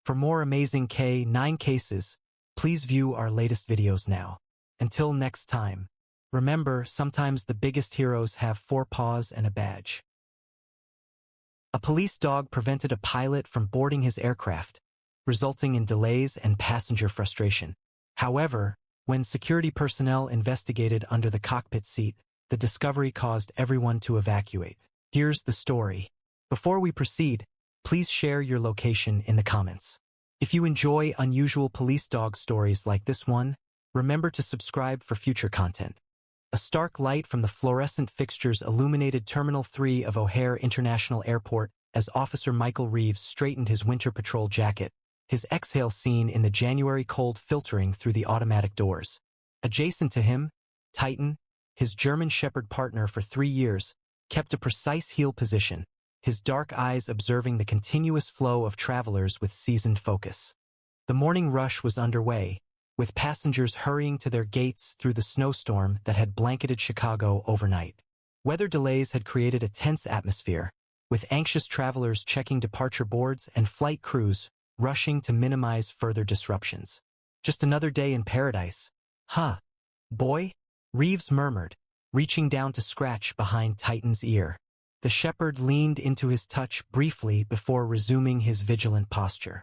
[SPEAKER 1] For more amazing K9 cases, please view our latest videos now. Until next time, remember, sometimes the biggest heroes have 4 paws and a badge. A police dog prevented a pilot from boarding his aircraft, resulting in delays and passenger frustration. However, when security personnel investigated under the cockpit seat, the discovery caused everyone to evacuate. Here's the story. Before we proceed, please share your location in the comments. If you enjoy unusual police dog stories like this one, remember to subscribe for future content. A stark light from the fluorescent fixtures illuminated Terminal 3 of O'Hare International Airport as Officer Michael Reeves straightened his winter patrol jacket, his exhale seen in the January cold filtering through the automatic doors. Adjacent to him, Titan, his German Shepherd partner for 3 years, kept a precise heel position, his dark eyes observing the continuous flow of travelers with seasoned focus. The morning rush was underway, with passengers hurrying to their gates through the snowstorm that had blanketed Chicago overnight. Weather delays had created a tense atmosphere, with anxious travelers checking departure boards and flight crews rushing to minimize further disruptions. Just another day in paradise. Huh, boy? Reeves murmured, reaching down to scratch behind Titan's ear. The shepherd leaned into his touch briefly before resuming his vigilant posture.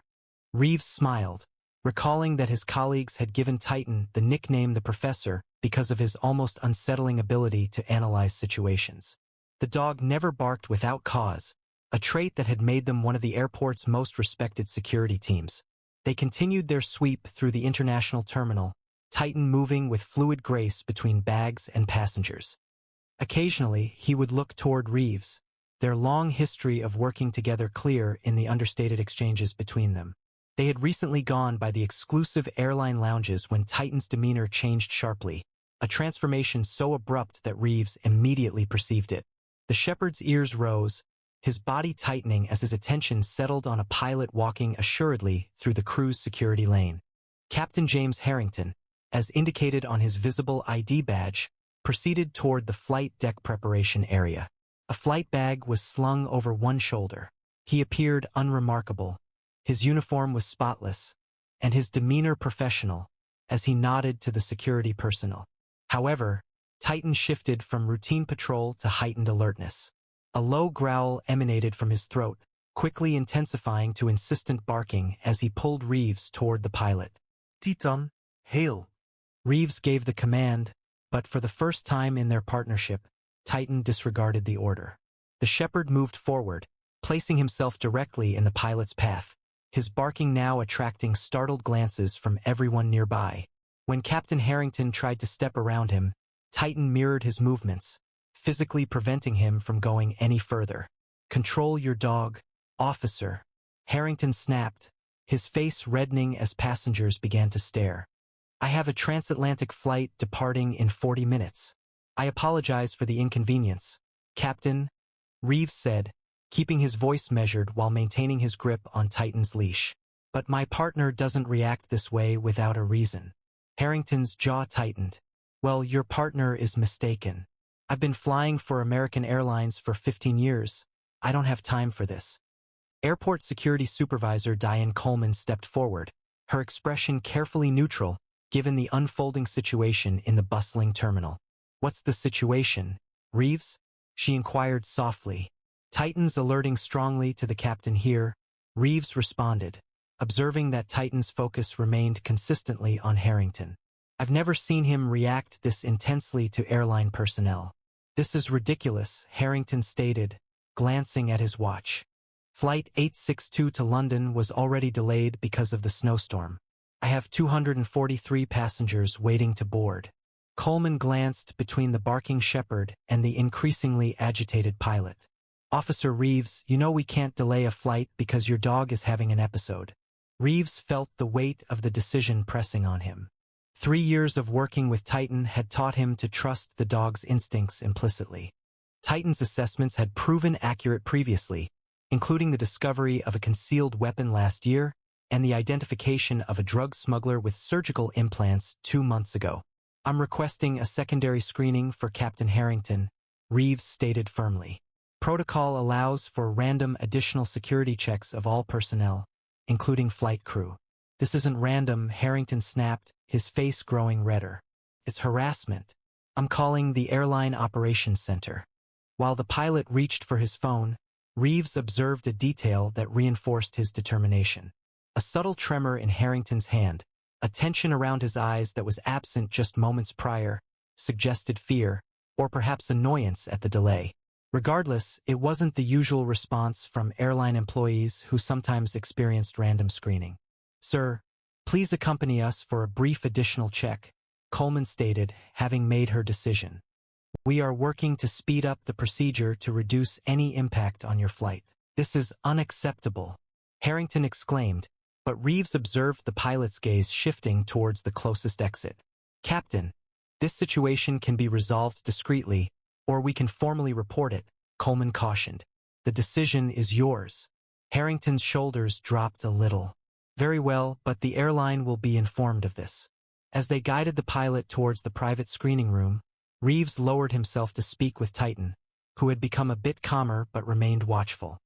[SPEAKER 1] Reeves smiled, recalling that his colleagues had given Titan the nickname the Professor because of his almost unsettling ability to analyze situations. The dog never barked without cause, a trait that had made them one of the airport's most respected security teams. They continued their sweep through the international terminal, Titan moving with fluid grace between bags and passengers. Occasionally, he would look toward Reeves, their long history of working together clear in the understated exchanges between them. They had recently gone by the exclusive airline lounges when Titan's demeanor changed sharply, a transformation so abrupt that Reeves immediately perceived it. The shepherd's ears rose, his body tightening as his attention settled on a pilot walking assuredly through the crew's security lane. Captain James Harrington, as indicated on his visible ID badge, proceeded toward the flight deck preparation area. A flight bag was slung over one shoulder. He appeared unremarkable. His uniform was spotless, and his demeanor professional, as he nodded to the security personnel. However, Titan shifted from routine patrol to heightened alertness. A low growl emanated from his throat, quickly intensifying to insistent barking as he pulled Reeves toward the pilot.
[SPEAKER 2] Titan, hail.
[SPEAKER 1] Reeves gave the command, but for the first time in their partnership, Titan disregarded the order. The shepherd moved forward, placing himself directly in the pilot's path, his barking now attracting startled glances from everyone nearby. When Captain Harrington tried to step around him, Titan mirrored his movements, physically preventing him from going any further. "Control your dog, officer," Harrington snapped, his face reddening as passengers began to stare. "I have a transatlantic flight departing in 40 minutes. I apologize for the inconvenience, Captain," Reeves said, keeping his voice measured while maintaining his grip on Titan's leash. "But my partner doesn't react this way without a reason." Harrington's jaw tightened. "Well, your partner is mistaken. I've been flying for American Airlines for 15 years. I don't have time for this." Airport Security Supervisor Diane Coleman stepped forward, her expression carefully neutral, given the unfolding situation in the bustling terminal. "What's the situation, Reeves?" she inquired softly. "Titan's alerting strongly to the captain here," Reeves responded, observing that Titan's focus remained consistently on Harrington. "I've never seen him react this intensely to airline personnel." "This is ridiculous," Harrington stated, glancing at his watch. "Flight 862 to London was already delayed because of the snowstorm. I have 243 passengers waiting to board." Coleman glanced between the barking shepherd and the increasingly agitated pilot. "Officer Reeves, you know we can't delay a flight because your dog is having an episode." Reeves felt the weight of the decision pressing on him. 3 years of working with Titan had taught him to trust the dog's instincts implicitly. Titan's assessments had proven accurate previously, including the discovery of a concealed weapon last year and the identification of a drug smuggler with surgical implants 2 months ago. "I'm requesting a secondary screening for Captain Harrington," Reeves stated firmly. "Protocol allows for random additional security checks of all personnel, including flight crew." "This isn't random," Harrington snapped, his face growing redder. "It's harassment. I'm calling the Airline Operations Center." While the pilot reached for his phone, Reeves observed a detail that reinforced his determination. A subtle tremor in Harrington's hand, a tension around his eyes that was absent just moments prior, suggested fear, or perhaps annoyance at the delay. Regardless, it wasn't the usual response from airline employees who sometimes experienced random screening. "Sir, please accompany us for a brief additional check," Coleman stated, having made her decision. "We are working to speed up the procedure to reduce any impact on your flight." "This is unacceptable," Harrington exclaimed, but Reeves observed the pilot's gaze shifting towards the closest exit. "Captain, this situation can be resolved discreetly, or we can formally report it," Coleman cautioned. "The decision is yours." Harrington's shoulders dropped a little. "Very well, but the airline will be informed of this." As they guided the pilot towards the private screening room, Reeves lowered himself to speak with Titan, who had become a bit calmer but remained watchful.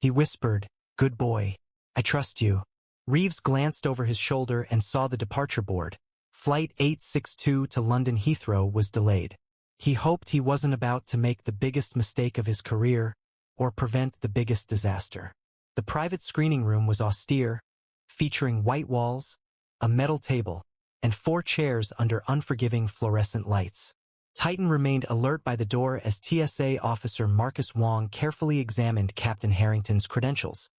[SPEAKER 1] He whispered, "Good boy. I trust you." Reeves glanced over his shoulder and saw the departure board. Flight 862 to London Heathrow was delayed. He hoped he wasn't about to make the biggest mistake of his career or prevent the biggest disaster. The private screening room was austere, featuring white walls, a metal table, and 4 chairs under unforgiving fluorescent lights. Titan remained alert by the door as TSA officer Marcus Wong carefully examined Captain Harrington's credentials.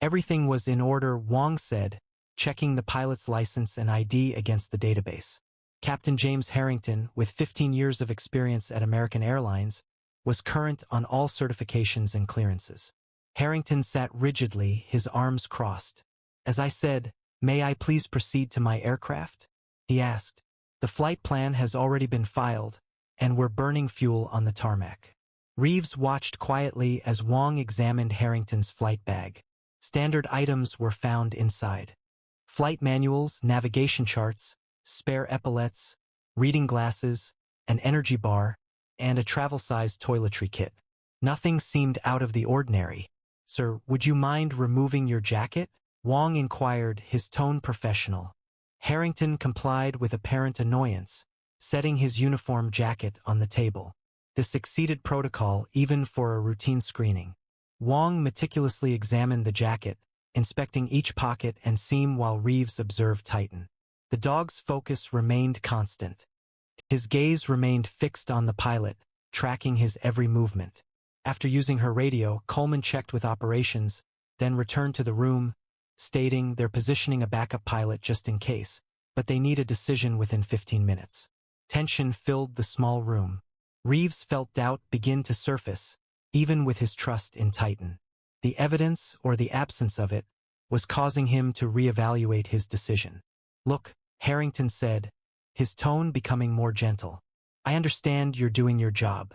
[SPEAKER 1] Everything was in order, Wong said, checking the pilot's license and ID against the database. Captain James Harrington, with 15 years of experience at American Airlines, was current on all certifications and clearances. Harrington sat rigidly, his arms crossed. As I said, "May I please proceed to my aircraft?" he asked. "The flight plan has already been filed, and we're burning fuel on the tarmac." Reeves watched quietly as Wong examined Harrington's flight bag. Standard items were found inside. Flight manuals, navigation charts, spare epaulets, reading glasses, an energy bar, and a travel-sized toiletry kit. Nothing seemed out of the ordinary. "Sir, would you mind removing your jacket?" Wong inquired, his tone professional. Harrington complied with apparent annoyance, setting his uniform jacket on the table. This exceeded protocol even for a routine screening. Wong meticulously examined the jacket, inspecting each pocket and seam while Reeves observed Titan. The dog's focus remained constant. His gaze remained fixed on the pilot, tracking his every movement. After using her radio, Coleman checked with operations, then returned to the room, stating they're positioning a backup pilot just in case, but they need a decision within 15 minutes. Tension filled the small room. Reeves felt doubt begin to surface, even with his trust in Titan. The evidence, or the absence of it, was causing him to reevaluate his decision. "Look," Harrington said, his tone becoming more gentle. "I understand you're doing your job.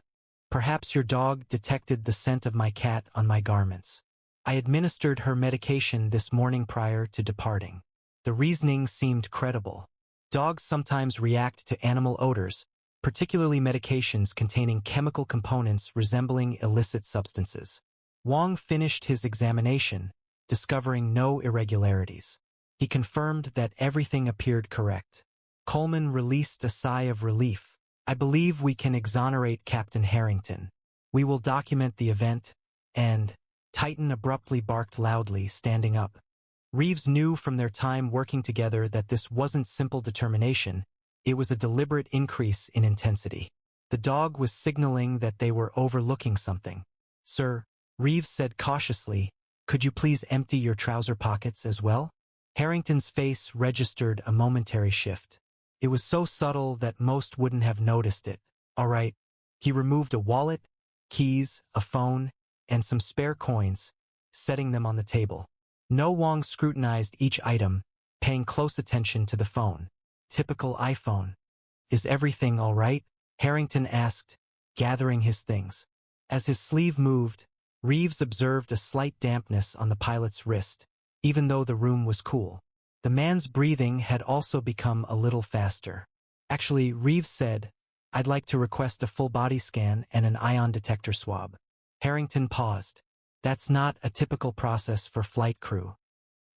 [SPEAKER 1] Perhaps your dog detected the scent of my cat on my garments. I administered her medication this morning prior to departing." The reasoning seemed credible. Dogs sometimes react to animal odors, particularly medications containing chemical components resembling illicit substances. Wong finished his examination, discovering no irregularities. He confirmed that everything appeared correct. Coleman released a sigh of relief. "I believe we can exonerate Captain Harrington. We will document the event, and—" Titan abruptly barked loudly, standing up. Reeves knew from their time working together that this wasn't simple determination, it was a deliberate increase in intensity. The dog was signaling that they were overlooking something. "Sir," Reeves said cautiously, "could you please empty your trouser pockets as well?" Harrington's face registered a momentary shift. It was so subtle that most wouldn't have noticed it. "All right." He removed a wallet, keys, a phone, and some spare coins, setting them on the table. Wong scrutinized each item, paying close attention to the phone. Typical iPhone. "Is everything all right?" Harrington asked, gathering his things. As his sleeve moved, Reeves observed a slight dampness on the pilot's wrist, even though the room was cool. The man's breathing had also become a little faster. "Actually," Reeves said, "I'd like to request a full body scan and an ion detector swab." Harrington paused. "That's not a typical process for flight crew."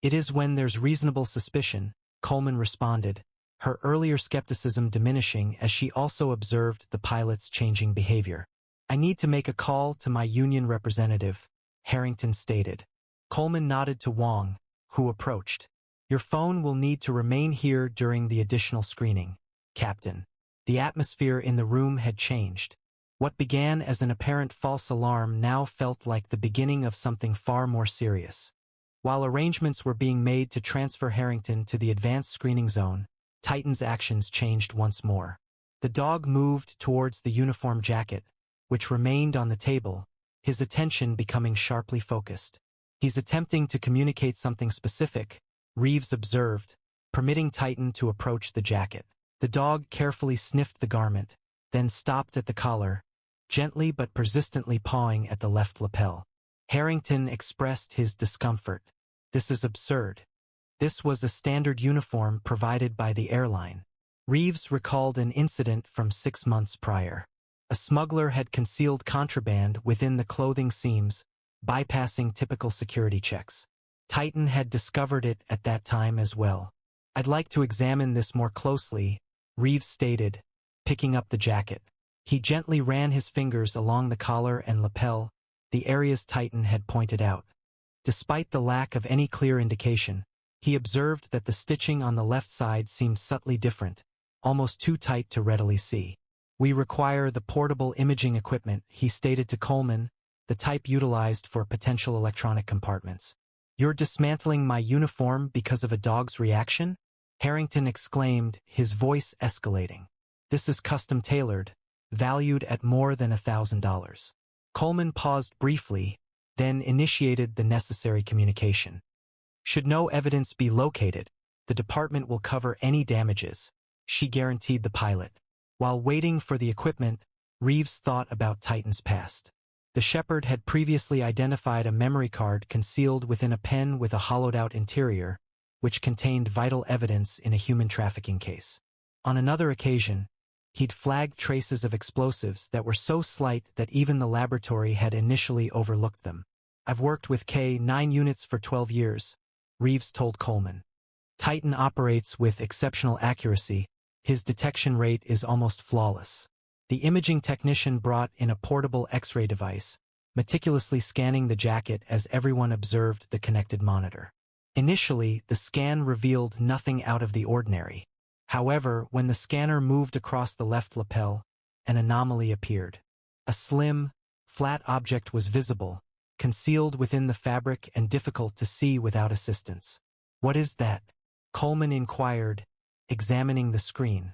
[SPEAKER 1] "It is when there's reasonable suspicion," Coleman responded, her earlier skepticism diminishing as she also observed the pilot's changing behavior. "I need to make a call to my union representative," Harrington stated. Coleman nodded to Wong, who approached. "Your phone will need to remain here during the additional screening, Captain." The atmosphere in the room had changed. What began as an apparent false alarm now felt like the beginning of something far more serious. While arrangements were being made to transfer Harrington to the advanced screening zone, Titan's actions changed once more. The dog moved towards the uniform jacket, which remained on the table, his attention becoming sharply focused. "He's attempting to communicate something specific," Reeves observed, permitting Titan to approach the jacket. The dog carefully sniffed the garment, then stopped at the collar, gently but persistently pawing at the left lapel. Harrington expressed his discomfort. "This is absurd." This was a standard uniform provided by the airline. Reeves recalled an incident from 6 months prior. A smuggler had concealed contraband within the clothing seams, bypassing typical security checks. Titan had discovered it at that time as well. "I'd like to examine this more closely," Reeves stated, picking up the jacket. He gently ran his fingers along the collar and lapel, the areas Titan had pointed out. Despite the lack of any clear indication, he observed that the stitching on the left side seemed subtly different, almost too tight to readily see. "We require the portable imaging equipment," he stated to Coleman, the type utilized for potential electronic compartments. "You're dismantling my uniform because of a dog's reaction?" Harrington exclaimed, his voice escalating. "This is custom-tailored," valued at more than $1,000. Coleman paused briefly, then initiated the necessary communication. Should no evidence be located, the department will cover any damages, she guaranteed the pilot. While waiting for the equipment, Reeves thought about Titan's past. The Shepherd had previously identified a memory card concealed within a pen with a hollowed-out interior, which contained vital evidence in a human trafficking case. On another occasion, he'd flagged traces of explosives that were so slight that even the laboratory had initially overlooked them. I've worked with K-9 units for 12 years, Reeves told Coleman. Titan operates with exceptional accuracy. His detection rate is almost flawless. The imaging technician brought in a portable X-ray device, meticulously scanning the jacket as everyone observed the connected monitor. Initially, the scan revealed nothing out of the ordinary. However, when the scanner moved across the left lapel, an anomaly appeared. A slim, flat object was visible, concealed within the fabric and difficult to see without assistance. "What is that?" Coleman inquired, examining the screen.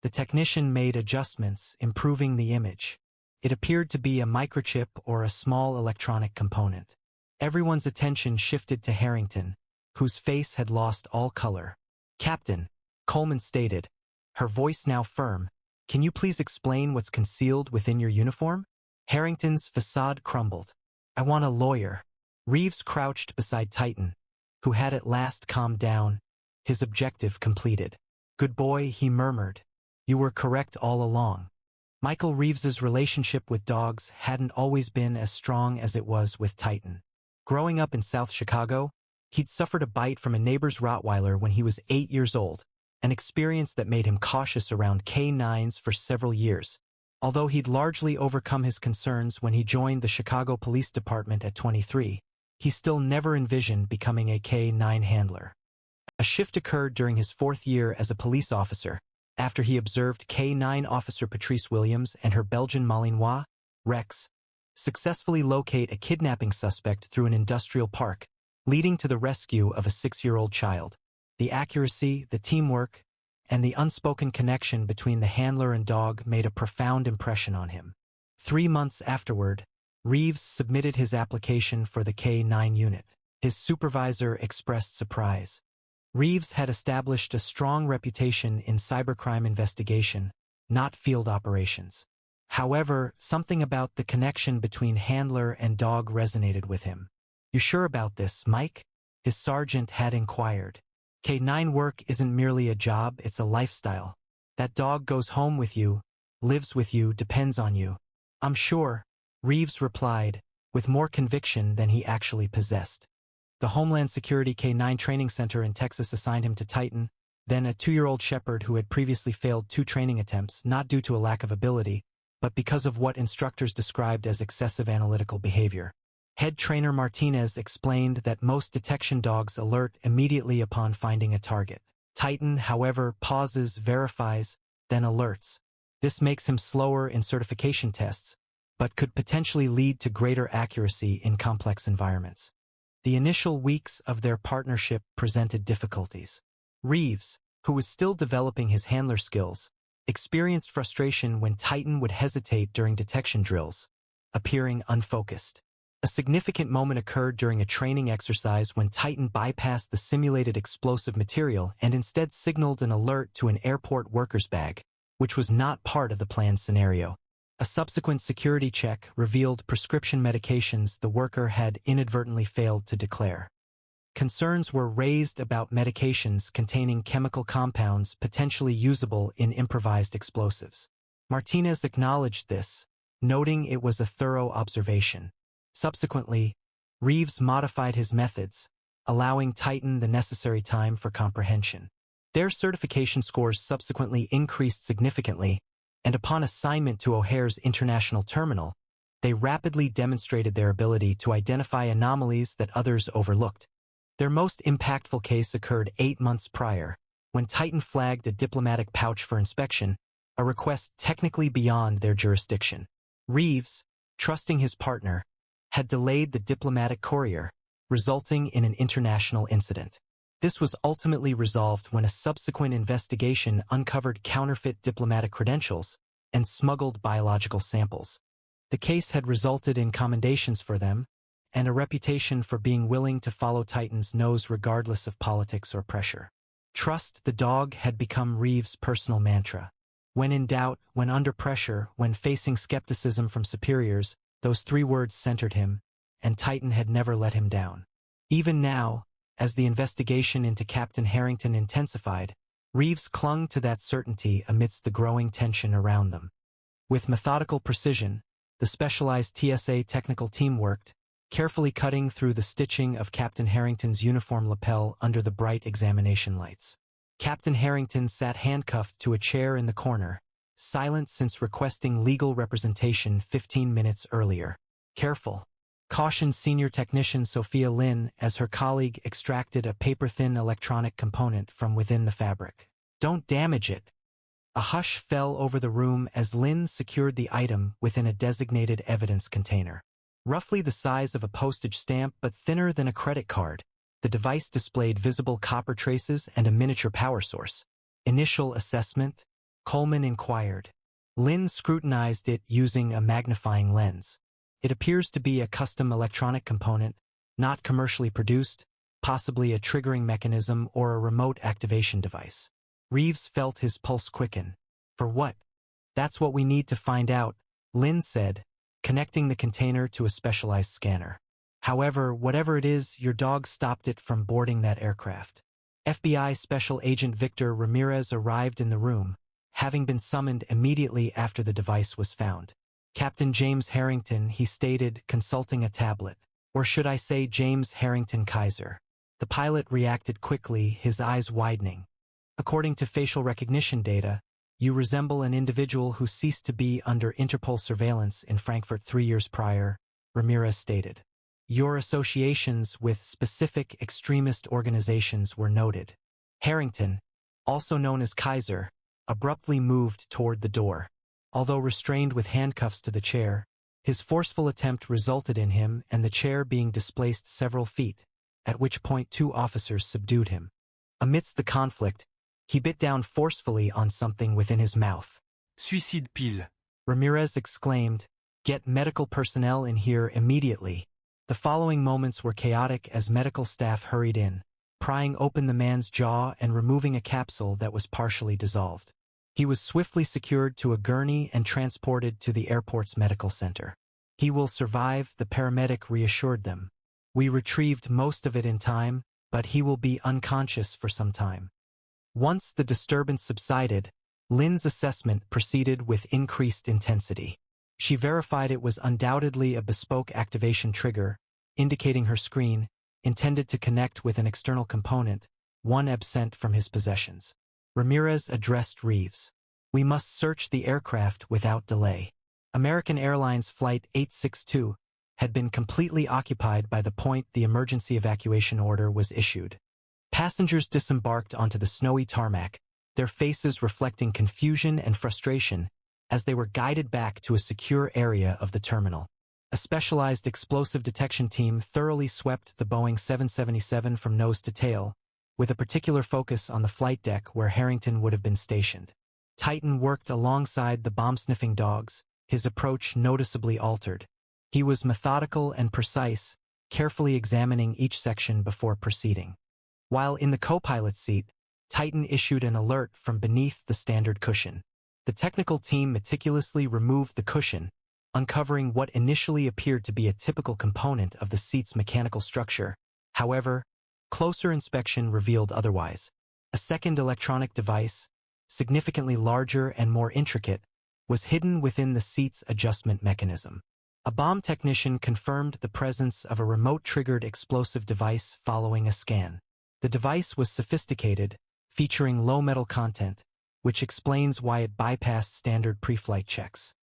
[SPEAKER 1] The technician made adjustments, improving the image. It appeared to be a microchip or a small electronic component. Everyone's attention shifted to Harrington, whose face had lost all color. "Captain," Coleman stated, her voice now firm, "can you please explain what's concealed within your uniform?" Harrington's facade crumbled. "I want a lawyer." Reeves crouched beside Titan, who had at last calmed down, his objective completed. "Good boy," he murmured. "You were correct all along." Michael Reeves's relationship with dogs hadn't always been as strong as it was with Titan. Growing up in South Chicago, he'd suffered a bite from a neighbor's Rottweiler when he was 8 years old, an experience that made him cautious around K-9s for several years. Although he'd largely overcome his concerns when he joined the Chicago Police Department at 23, he still never envisioned becoming a K-9 handler. A shift occurred during his 4th year as a police officer, after he observed K-9 officer Patrice Williams and her Belgian Malinois, Rex, successfully locate a kidnapping suspect through an industrial park, leading to the rescue of a 6-year-old child. The accuracy, the teamwork, and the unspoken connection between the handler and dog made a profound impression on him. 3 months afterward, Reeves submitted his application for the K-9 unit. His supervisor expressed surprise. Reeves had established a strong reputation in cybercrime investigation, not field operations. However, something about the connection between handler and dog resonated with him. "You sure about this, Mike?" his sergeant had inquired. "K-9 work isn't merely a job, it's a lifestyle. That dog goes home with you, lives with you, depends on you." "I'm sure," Reeves replied, with more conviction than he actually possessed. The Homeland Security K-9 Training Center in Texas assigned him to Titan, then a 2-year-old shepherd who had previously failed 2 training attempts, not due to a lack of ability, but because of what instructors described as excessive analytical behavior. Head trainer Martinez explained that most detection dogs alert immediately upon finding a target. Titan, however, pauses, verifies, then alerts. This makes him slower in certification tests, but could potentially lead to greater accuracy in complex environments. The initial weeks of their partnership presented difficulties. Reeves, who was still developing his handler skills, experienced frustration when Titan would hesitate during detection drills, appearing unfocused. A significant moment occurred during a training exercise when Titan bypassed the simulated explosive material and instead signaled an alert to an airport worker's bag, which was not part of the planned scenario. A subsequent security check revealed prescription medications the worker had inadvertently failed to declare. Concerns were raised about medications containing chemical compounds potentially usable in improvised explosives. Martinez acknowledged this, noting it was a thorough observation. Subsequently, Reeves modified his methods, allowing Titan the necessary time for comprehension. Their certification scores subsequently increased significantly, and upon assignment to O'Hare's International Terminal, they rapidly demonstrated their ability to identify anomalies that others overlooked. Their most impactful case occurred 8 months prior, when Titan flagged a diplomatic pouch for inspection, a request technically beyond their jurisdiction. Reeves, trusting his partner, had delayed the diplomatic courier, resulting in an international incident. This was ultimately resolved when a subsequent investigation uncovered counterfeit diplomatic credentials, and smuggled biological samples. The case had resulted in commendations for them and a reputation for being willing to follow Titan's nose regardless of politics or pressure. Trust the dog had become Reeves' personal mantra. When in doubt, when under pressure, when facing skepticism from superiors, those 3 words centered him, and Titan had never let him down. Even now, as the investigation into Captain Harrington intensified, Reeves clung to that certainty amidst the growing tension around them. With methodical precision, the specialized TSA technical team worked, carefully cutting through the stitching of Captain Harrington's uniform lapel under the bright examination lights. Captain Harrington sat handcuffed to a chair in the corner, silent since requesting legal representation 15 minutes earlier. Careful, cautioned senior technician Sophia Lynn as her colleague extracted a paper-thin electronic component from within the fabric. Don't damage it. A hush fell over the room as Lynn secured the item within a designated evidence container. Roughly the size of a postage stamp but thinner than a credit card, the device displayed visible copper traces and a miniature power source. Initial assessment? Coleman inquired. Lynn scrutinized it using a magnifying lens. It appears to be a custom electronic component, not commercially produced, possibly a triggering mechanism or a remote activation device. Reeves felt his pulse quicken. For what? That's what we need to find out, Lynn said, connecting the container to a specialized scanner. However, whatever it is, your dog stopped it from boarding that aircraft. FBI Special Agent Victor Ramirez arrived in the room, having been summoned immediately after the device was found. Captain James Harrington, he stated, consulting a tablet. Or should I say James Harrington Kaiser. The pilot reacted quickly, his eyes widening. According to facial recognition data, you resemble an individual who ceased to be under Interpol surveillance in Frankfurt 3 years prior, Ramirez stated. Your associations with specific extremist organizations were noted. Harrington, also known as Kaiser, abruptly moved toward the door. Although restrained with handcuffs to the chair, his forceful attempt resulted in him and the chair being displaced several feet, at which point 2 officers subdued him. Amidst the conflict, he bit down forcefully on something within his mouth.
[SPEAKER 2] Suicide pile.
[SPEAKER 1] Ramirez exclaimed, "Get medical personnel in here immediately." The following moments were chaotic as medical staff hurried in, prying open the man's jaw and removing a capsule that was partially dissolved. He was swiftly secured to a gurney and transported to the airport's medical center. He will survive, the paramedic reassured them. We retrieved most of it in time, but he will be unconscious for some time. Once the disturbance subsided, Lynn's assessment proceeded with increased intensity. She verified it was undoubtedly a bespoke activation trigger, indicating her screen, intended to connect with an external component, one absent from his possessions. Ramirez addressed Reeves. We must search the aircraft without delay. American Airlines Flight 862 had been completely occupied by the point the emergency evacuation order was issued. Passengers disembarked onto the snowy tarmac, their faces reflecting confusion and frustration as they were guided back to a secure area of the terminal. A specialized explosive detection team thoroughly swept the Boeing 777 from nose to tail, with a particular focus on the flight deck where Harrington would have been stationed. Titan worked alongside the bomb-sniffing dogs, his approach noticeably altered. He was methodical and precise, carefully examining each section before proceeding. While in the co-pilot seat, Titan issued an alert from beneath the standard cushion. The technical team meticulously removed the cushion, uncovering what initially appeared to be a typical component of the seat's mechanical structure. However, closer inspection revealed otherwise. A second electronic device, significantly larger and more intricate, was hidden within the seat's adjustment mechanism. A bomb technician confirmed the presence of a remote-triggered explosive device following a scan. The device was sophisticated, featuring low metal content, which explains why it bypassed standard pre-flight checks.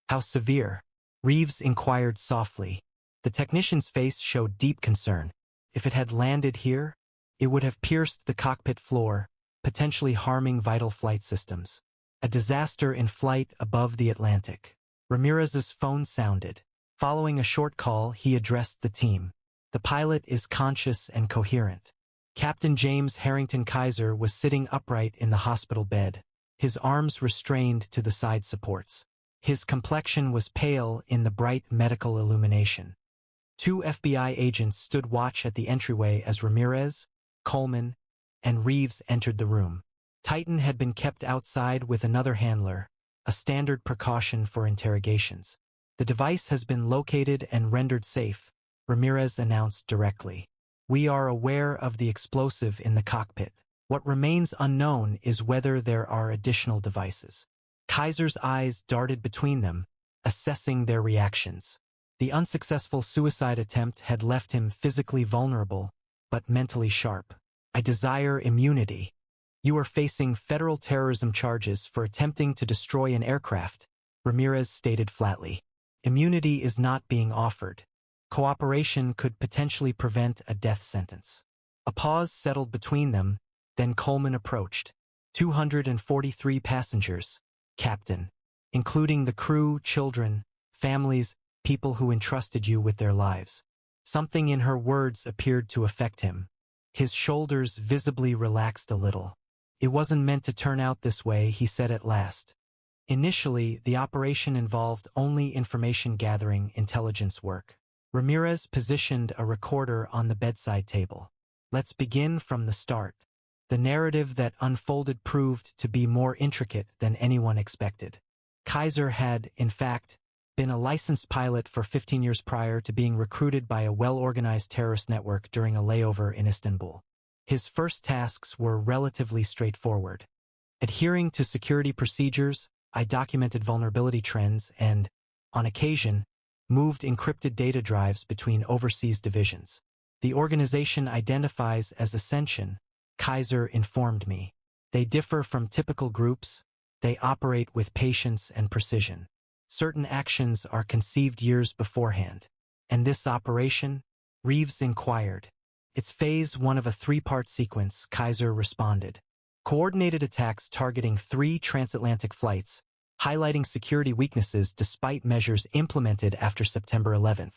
[SPEAKER 1] How severe? Reeves inquired softly. The technician's face showed deep concern. If it had landed here, it would have pierced the cockpit floor, potentially harming vital flight systems. A disaster in flight above the Atlantic. Ramirez's phone sounded. Following a short call, he addressed the team. The pilot is conscious and coherent. Captain James Harrington Kaiser was sitting upright in the hospital bed. his arms restrained to the side supports. His complexion was pale in the bright medical illumination. 2 FBI agents stood watch at the entryway as Ramirez, Coleman, and Reeves entered the room. Titan had been kept outside with another handler, a standard precaution for interrogations. The device has been located and rendered safe, Ramirez announced directly. We are aware of the explosive in the cockpit. What remains unknown is whether there are additional devices. Kaiser's eyes darted between them, assessing their reactions. The unsuccessful suicide attempt had left him physically vulnerable, but mentally sharp. I desire immunity. You are facing federal terrorism charges for attempting to destroy an aircraft, Ramirez stated flatly. Immunity is not being offered. Cooperation could potentially prevent a death sentence. A pause settled between them, then Coleman approached. 243 passengers, Captain, including the crew, children, families, people who entrusted you with their lives. Something in her words appeared to affect him. His shoulders visibly relaxed a little. It wasn't meant to turn out this way, he said at last. Initially, the operation involved only information-gathering intelligence work. Ramirez positioned a recorder on the bedside table. Let's begin from the start. The narrative that unfolded proved to be more intricate than anyone expected. Kaiser had, in fact, been a licensed pilot for 15 years prior to being recruited by a well-organized terrorist network during a layover in Istanbul. His first tasks were relatively straightforward. Adhering to security procedures, I documented vulnerability trends and, on occasion, moved encrypted data drives between overseas divisions. The organization identifies as Ascension, Kaiser informed me. They differ from typical groups. They operate with patience and precision. Certain actions are conceived years beforehand. And this operation? Reeves inquired. It's phase 1 of a 3-part sequence, Kaiser responded. Coordinated attacks targeting 3 transatlantic flights, highlighting security weaknesses despite measures implemented after September 11th.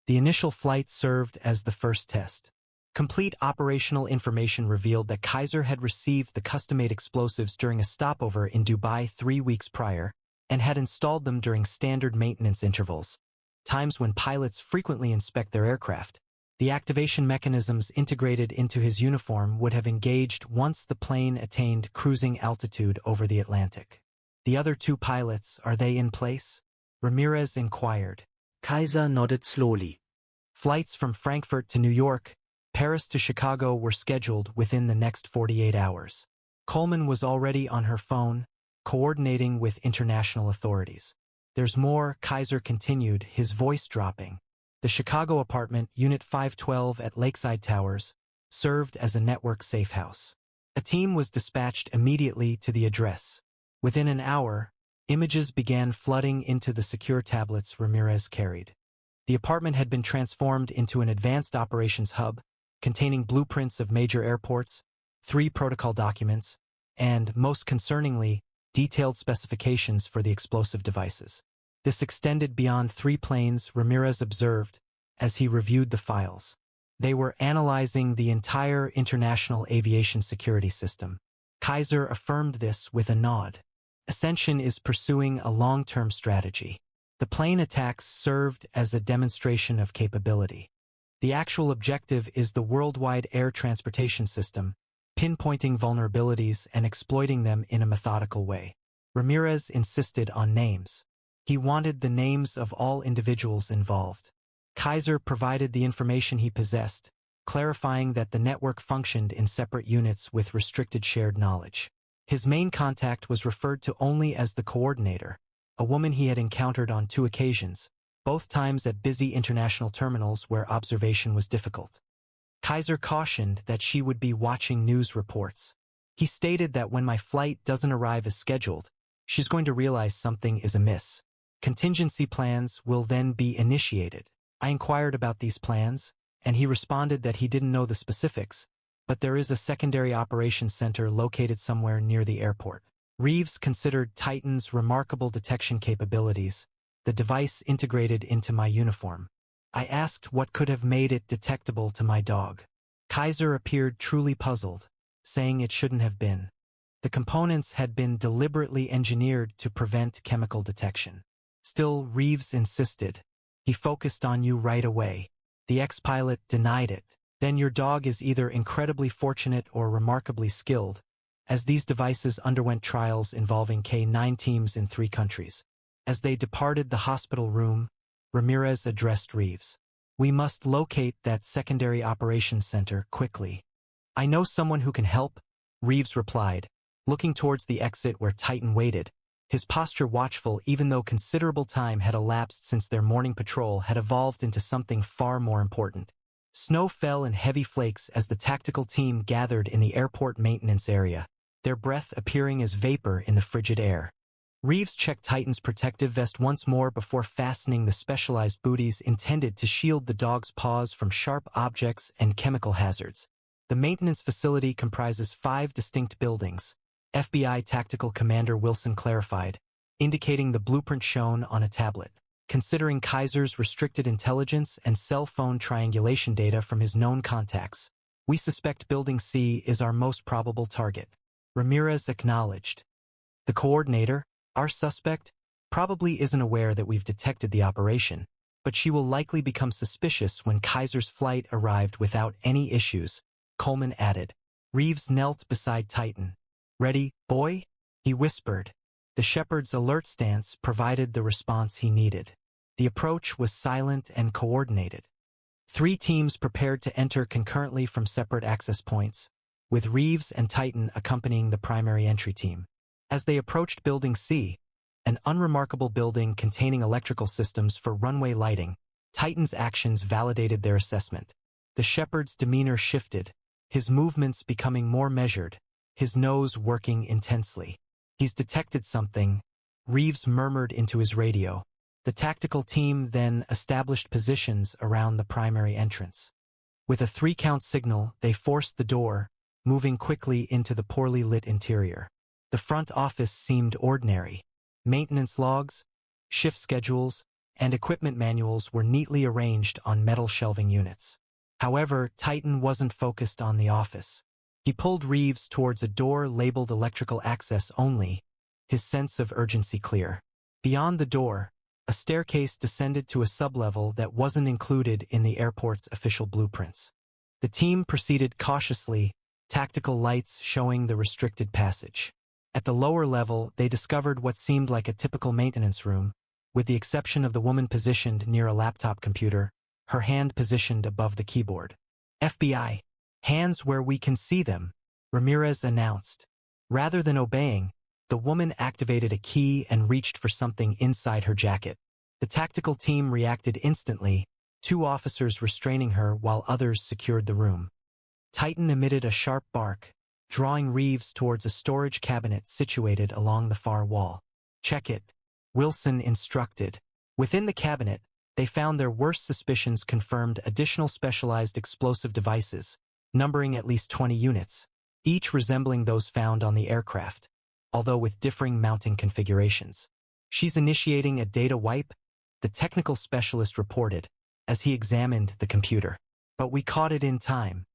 [SPEAKER 1] The initial flight served as the first test. Complete operational information revealed that Kaiser had received the custom-made explosives during a stopover in Dubai 3 weeks prior and had installed them during standard maintenance intervals, times when pilots frequently inspect their aircraft. The activation mechanisms integrated into his uniform would have engaged once the plane attained cruising altitude over the Atlantic. The other 2 pilots, are they in place? Ramirez inquired.
[SPEAKER 2] Kaiser nodded slowly.
[SPEAKER 1] Flights from Frankfurt to New York, Paris to Chicago were scheduled within the next 48 hours. Coleman was already on her phone, coordinating with international authorities. There's more, Kaiser continued, his voice dropping. The Chicago apartment, Unit 512 at Lakeside Towers, served as a network safe house. A team was dispatched immediately to the address. Within an hour, images began flooding into the secure tablets Ramirez carried. The apartment had been transformed into an advanced operations hub, containing blueprints of major airports, 3 protocol documents, and, most concerningly, detailed specifications for the explosive devices. This extended beyond 3 planes, Ramirez observed, as he reviewed the files. They were analyzing the entire international aviation security system. Kaiser affirmed this with a nod. Ascension is pursuing a long-term strategy. The plane attacks served as a demonstration of capability. The actual objective is the worldwide air transportation system, pinpointing vulnerabilities and exploiting them in a methodical way. Ramirez insisted on names. He wanted the names of all individuals involved. Kaiser provided the information he possessed, clarifying that the network functioned in separate units with restricted shared knowledge. His main contact was referred to only as the coordinator, a woman he had encountered on 2 occasions, both times at busy international terminals where observation was difficult. Kaiser cautioned that she would be watching news reports. He stated that when my flight doesn't arrive as scheduled, she's going to realize something is amiss. Contingency plans will then be initiated. I inquired about these plans, and he responded that he didn't know the specifics, but there is a secondary operations center located somewhere near the airport. Reeves considered Titan's remarkable detection capabilities, the device integrated into my uniform. I asked what could have made it detectable to my dog. Kaiser appeared truly puzzled, saying it shouldn't have been. The components had been deliberately engineered to prevent chemical detection. Still, Reeves insisted. He focused on you right away. The ex-pilot denied it. Then your dog is either incredibly fortunate or remarkably skilled, as these devices underwent trials involving K-9 teams in 3 countries. As they departed the hospital room, Ramirez addressed Reeves. We must locate that secondary operations center quickly. I know someone who can help, Reeves replied, looking towards the exit where Titan waited, his posture watchful even though considerable time had elapsed since their morning patrol had evolved into something far more important. Snow fell in heavy flakes as the tactical team gathered in the airport maintenance area, their breath appearing as vapor in the frigid air. Reeves checked Titan's protective vest once more before fastening the specialized booties intended to shield the dog's paws from sharp objects and chemical hazards. The maintenance facility comprises 5 distinct buildings, FBI Tactical Commander Wilson clarified, indicating the blueprint shown on a tablet. Considering Kaiser's restricted intelligence and cell phone triangulation data from his known contacts, we suspect Building C is our most probable target. Ramirez acknowledged. The coordinator, our suspect, probably isn't aware that we've detected the operation, but she will likely become suspicious when Kaiser's flight arrived without any issues, Coleman added. Reeves knelt beside Titan. Ready, boy? He whispered. The shepherd's alert stance provided the response he needed. The approach was silent and coordinated. 3 teams prepared to enter concurrently from separate access points, with Reeves and Titan accompanying the primary entry team. As they approached Building C, an unremarkable building containing electrical systems for runway lighting, Titan's actions validated their assessment. The shepherd's demeanor shifted, his movements becoming more measured, his nose working intensely. He's detected something, Reeves murmured into his radio. The tactical team then established positions around the primary entrance. With a 3-count signal, they forced the door, moving quickly into the poorly lit interior. The front office seemed ordinary. Maintenance logs, shift schedules, and equipment manuals were neatly arranged on metal shelving units. However, Titan wasn't focused on the office. He pulled Reeves towards a door labeled electrical access only, his sense of urgency clear. Beyond the door, a staircase descended to a sublevel that wasn't included in the airport's official blueprints. The team proceeded cautiously, tactical lights showing the restricted passage. At the lower level, they discovered what seemed like a typical maintenance room, with the exception of the woman positioned near a laptop computer, her hand positioned above the keyboard. FBI. Hands where we can see them, Ramirez announced. Rather than obeying, the woman activated a key and reached for something inside her jacket. The tactical team reacted instantly, 2 officers restraining her while others secured the room. Titan emitted a sharp bark, drawing Reeves towards a storage cabinet situated along the far wall. Check it, Wilson instructed. Within the cabinet, they found their worst suspicions confirmed additional specialized explosive devices, numbering at least 20 units, each resembling those found on the aircraft, although with differing mounting configurations. She's initiating a data wipe, the technical specialist reported, as he examined the computer. But we caught it in time.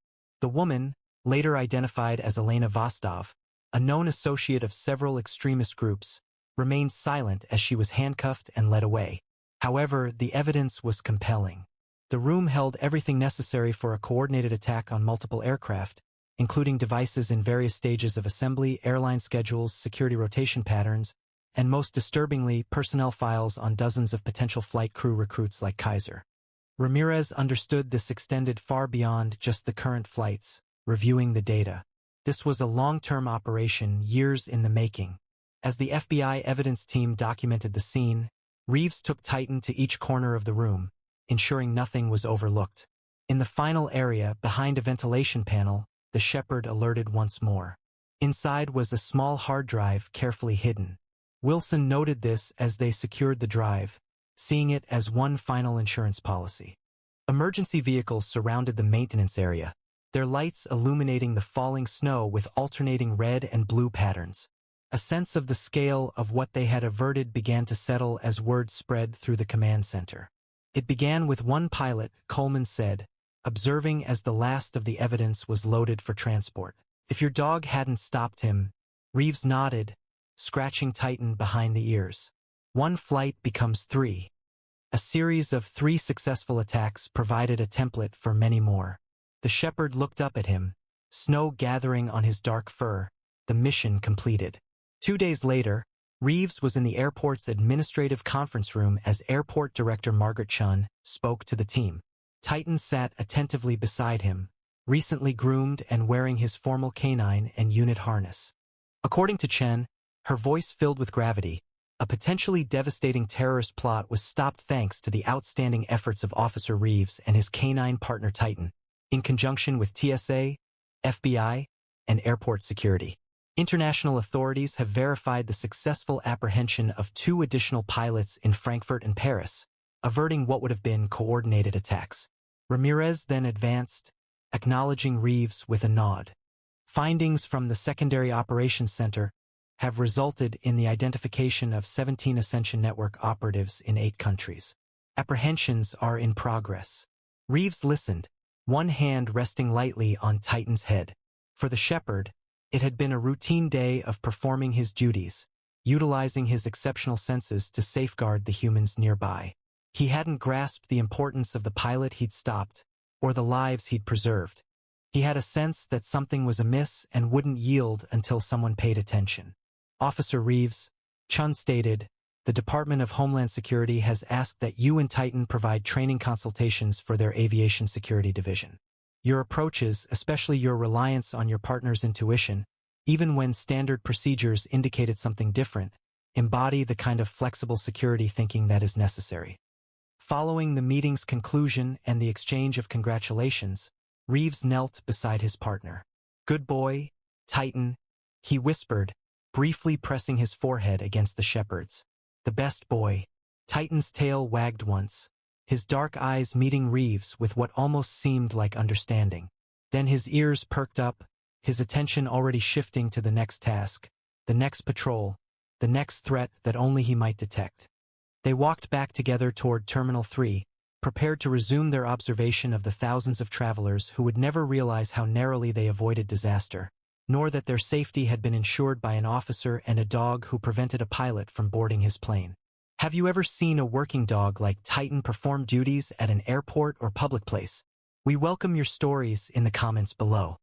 [SPEAKER 1] The woman, later identified as Elena Vostov, a known associate of several extremist groups, remained silent as she was handcuffed and led away. However, the evidence was compelling. The room held everything necessary for a coordinated attack on multiple aircraft, including devices in various stages of assembly, airline schedules, security rotation patterns, and most disturbingly, personnel files on dozens of potential flight crew recruits like Kaiser. Ramirez understood this extended far beyond just the current flights, reviewing the data. This was a long-term operation, years in the making. As the FBI evidence team documented the scene, Reeves took Titan to each corner of the room, ensuring nothing was overlooked. In the final area, behind a ventilation panel, the shepherd alerted once more. Inside was a small hard drive carefully hidden. Wilson noted this as they secured the drive, seeing it as one final insurance policy. Emergency vehicles surrounded the maintenance area, their lights illuminating the falling snow with alternating red and blue patterns. A sense of the scale of what they had averted began to settle as word spread through the command center. It began with one pilot, Coleman said, observing as the last of the evidence was loaded for transport. If your dog hadn't stopped him, Reeves nodded, scratching Titan behind the ears. One flight becomes 3. A series of 3 successful attacks provided a template for many more. The shepherd looked up at him, snow gathering on his dark fur, the mission completed. 2 days later, Reeves was in the airport's administrative conference room as Airport Director Margaret Chun spoke to the team. Titan sat attentively beside him, recently groomed and wearing his formal canine and unit harness. According to Chen, her voice filled with gravity, a potentially devastating terrorist plot was stopped thanks to the outstanding efforts of Officer Reeves and his canine partner Titan, in conjunction with TSA, FBI, and airport security. International authorities have verified the successful apprehension of 2 additional pilots in Frankfurt and Paris, averting what would have been coordinated attacks. Ramirez then advanced, acknowledging Reeves with a nod. Findings from the Secondary Operations Center have resulted in the identification of 17 Ascension Network operatives in 8 countries. Apprehensions are in progress. Reeves listened, one hand resting lightly on Titan's head. For the shepherd, it had been a routine day of performing his duties, utilizing his exceptional senses to safeguard the humans nearby. He hadn't grasped the importance of the pilot he'd stopped, or the lives he'd preserved. He had a sense that something was amiss and wouldn't yield until someone paid attention. Officer Reeves, Chun stated, the Department of Homeland Security has asked that you and Titan provide training consultations for their aviation security division. Your approaches, especially your reliance on your partner's intuition, even when standard procedures indicated something different, embody the kind of flexible security thinking that is necessary. Following the meeting's conclusion and the exchange of congratulations, Reeves knelt beside his partner. Good boy, Titan, he whispered, briefly pressing his forehead against the shepherd's. The best boy. Titan's tail wagged once, his dark eyes meeting Reeves with what almost seemed like understanding. Then his ears perked up, his attention already shifting to the next task, the next patrol, the next threat that only he might detect. They walked back together toward Terminal 3, prepared to resume their observation of the thousands of travelers who would never realize how narrowly they avoided disaster, nor that their safety had been ensured by an officer and a dog who prevented a pilot from boarding his plane. Have you ever seen a working dog like Titan perform duties at an airport or public place? We welcome your stories in the comments below.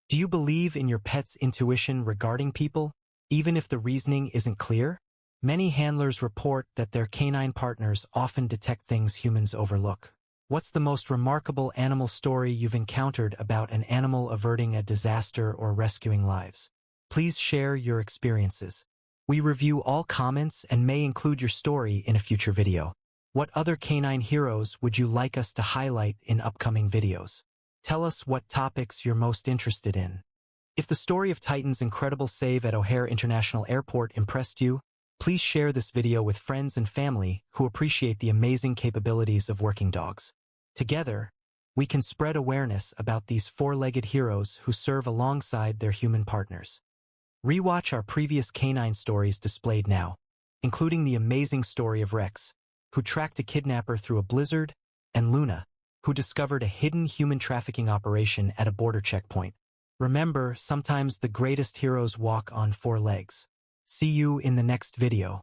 [SPEAKER 1] Do you believe in your pet's intuition regarding people, even if the reasoning isn't clear? Many handlers report that their canine partners often detect things humans overlook. What's the most remarkable animal story you've encountered about an animal averting a disaster or rescuing lives? Please share your experiences. We review all comments and may include your story in a future video. What other canine heroes would you like us to highlight in upcoming videos? Tell us what topics you're most interested in. If the story of Titan's incredible save at O'Hare International Airport impressed you, please share this video with friends and family who appreciate the amazing capabilities of working dogs. Together, we can spread awareness about these 4-legged heroes who serve alongside their human partners. Rewatch our previous canine stories displayed now, including the amazing story of Rex, who tracked a kidnapper through a blizzard, and Luna, who discovered a hidden human trafficking operation at a border checkpoint. Remember, sometimes the greatest heroes walk on 4 legs. See you in the next video.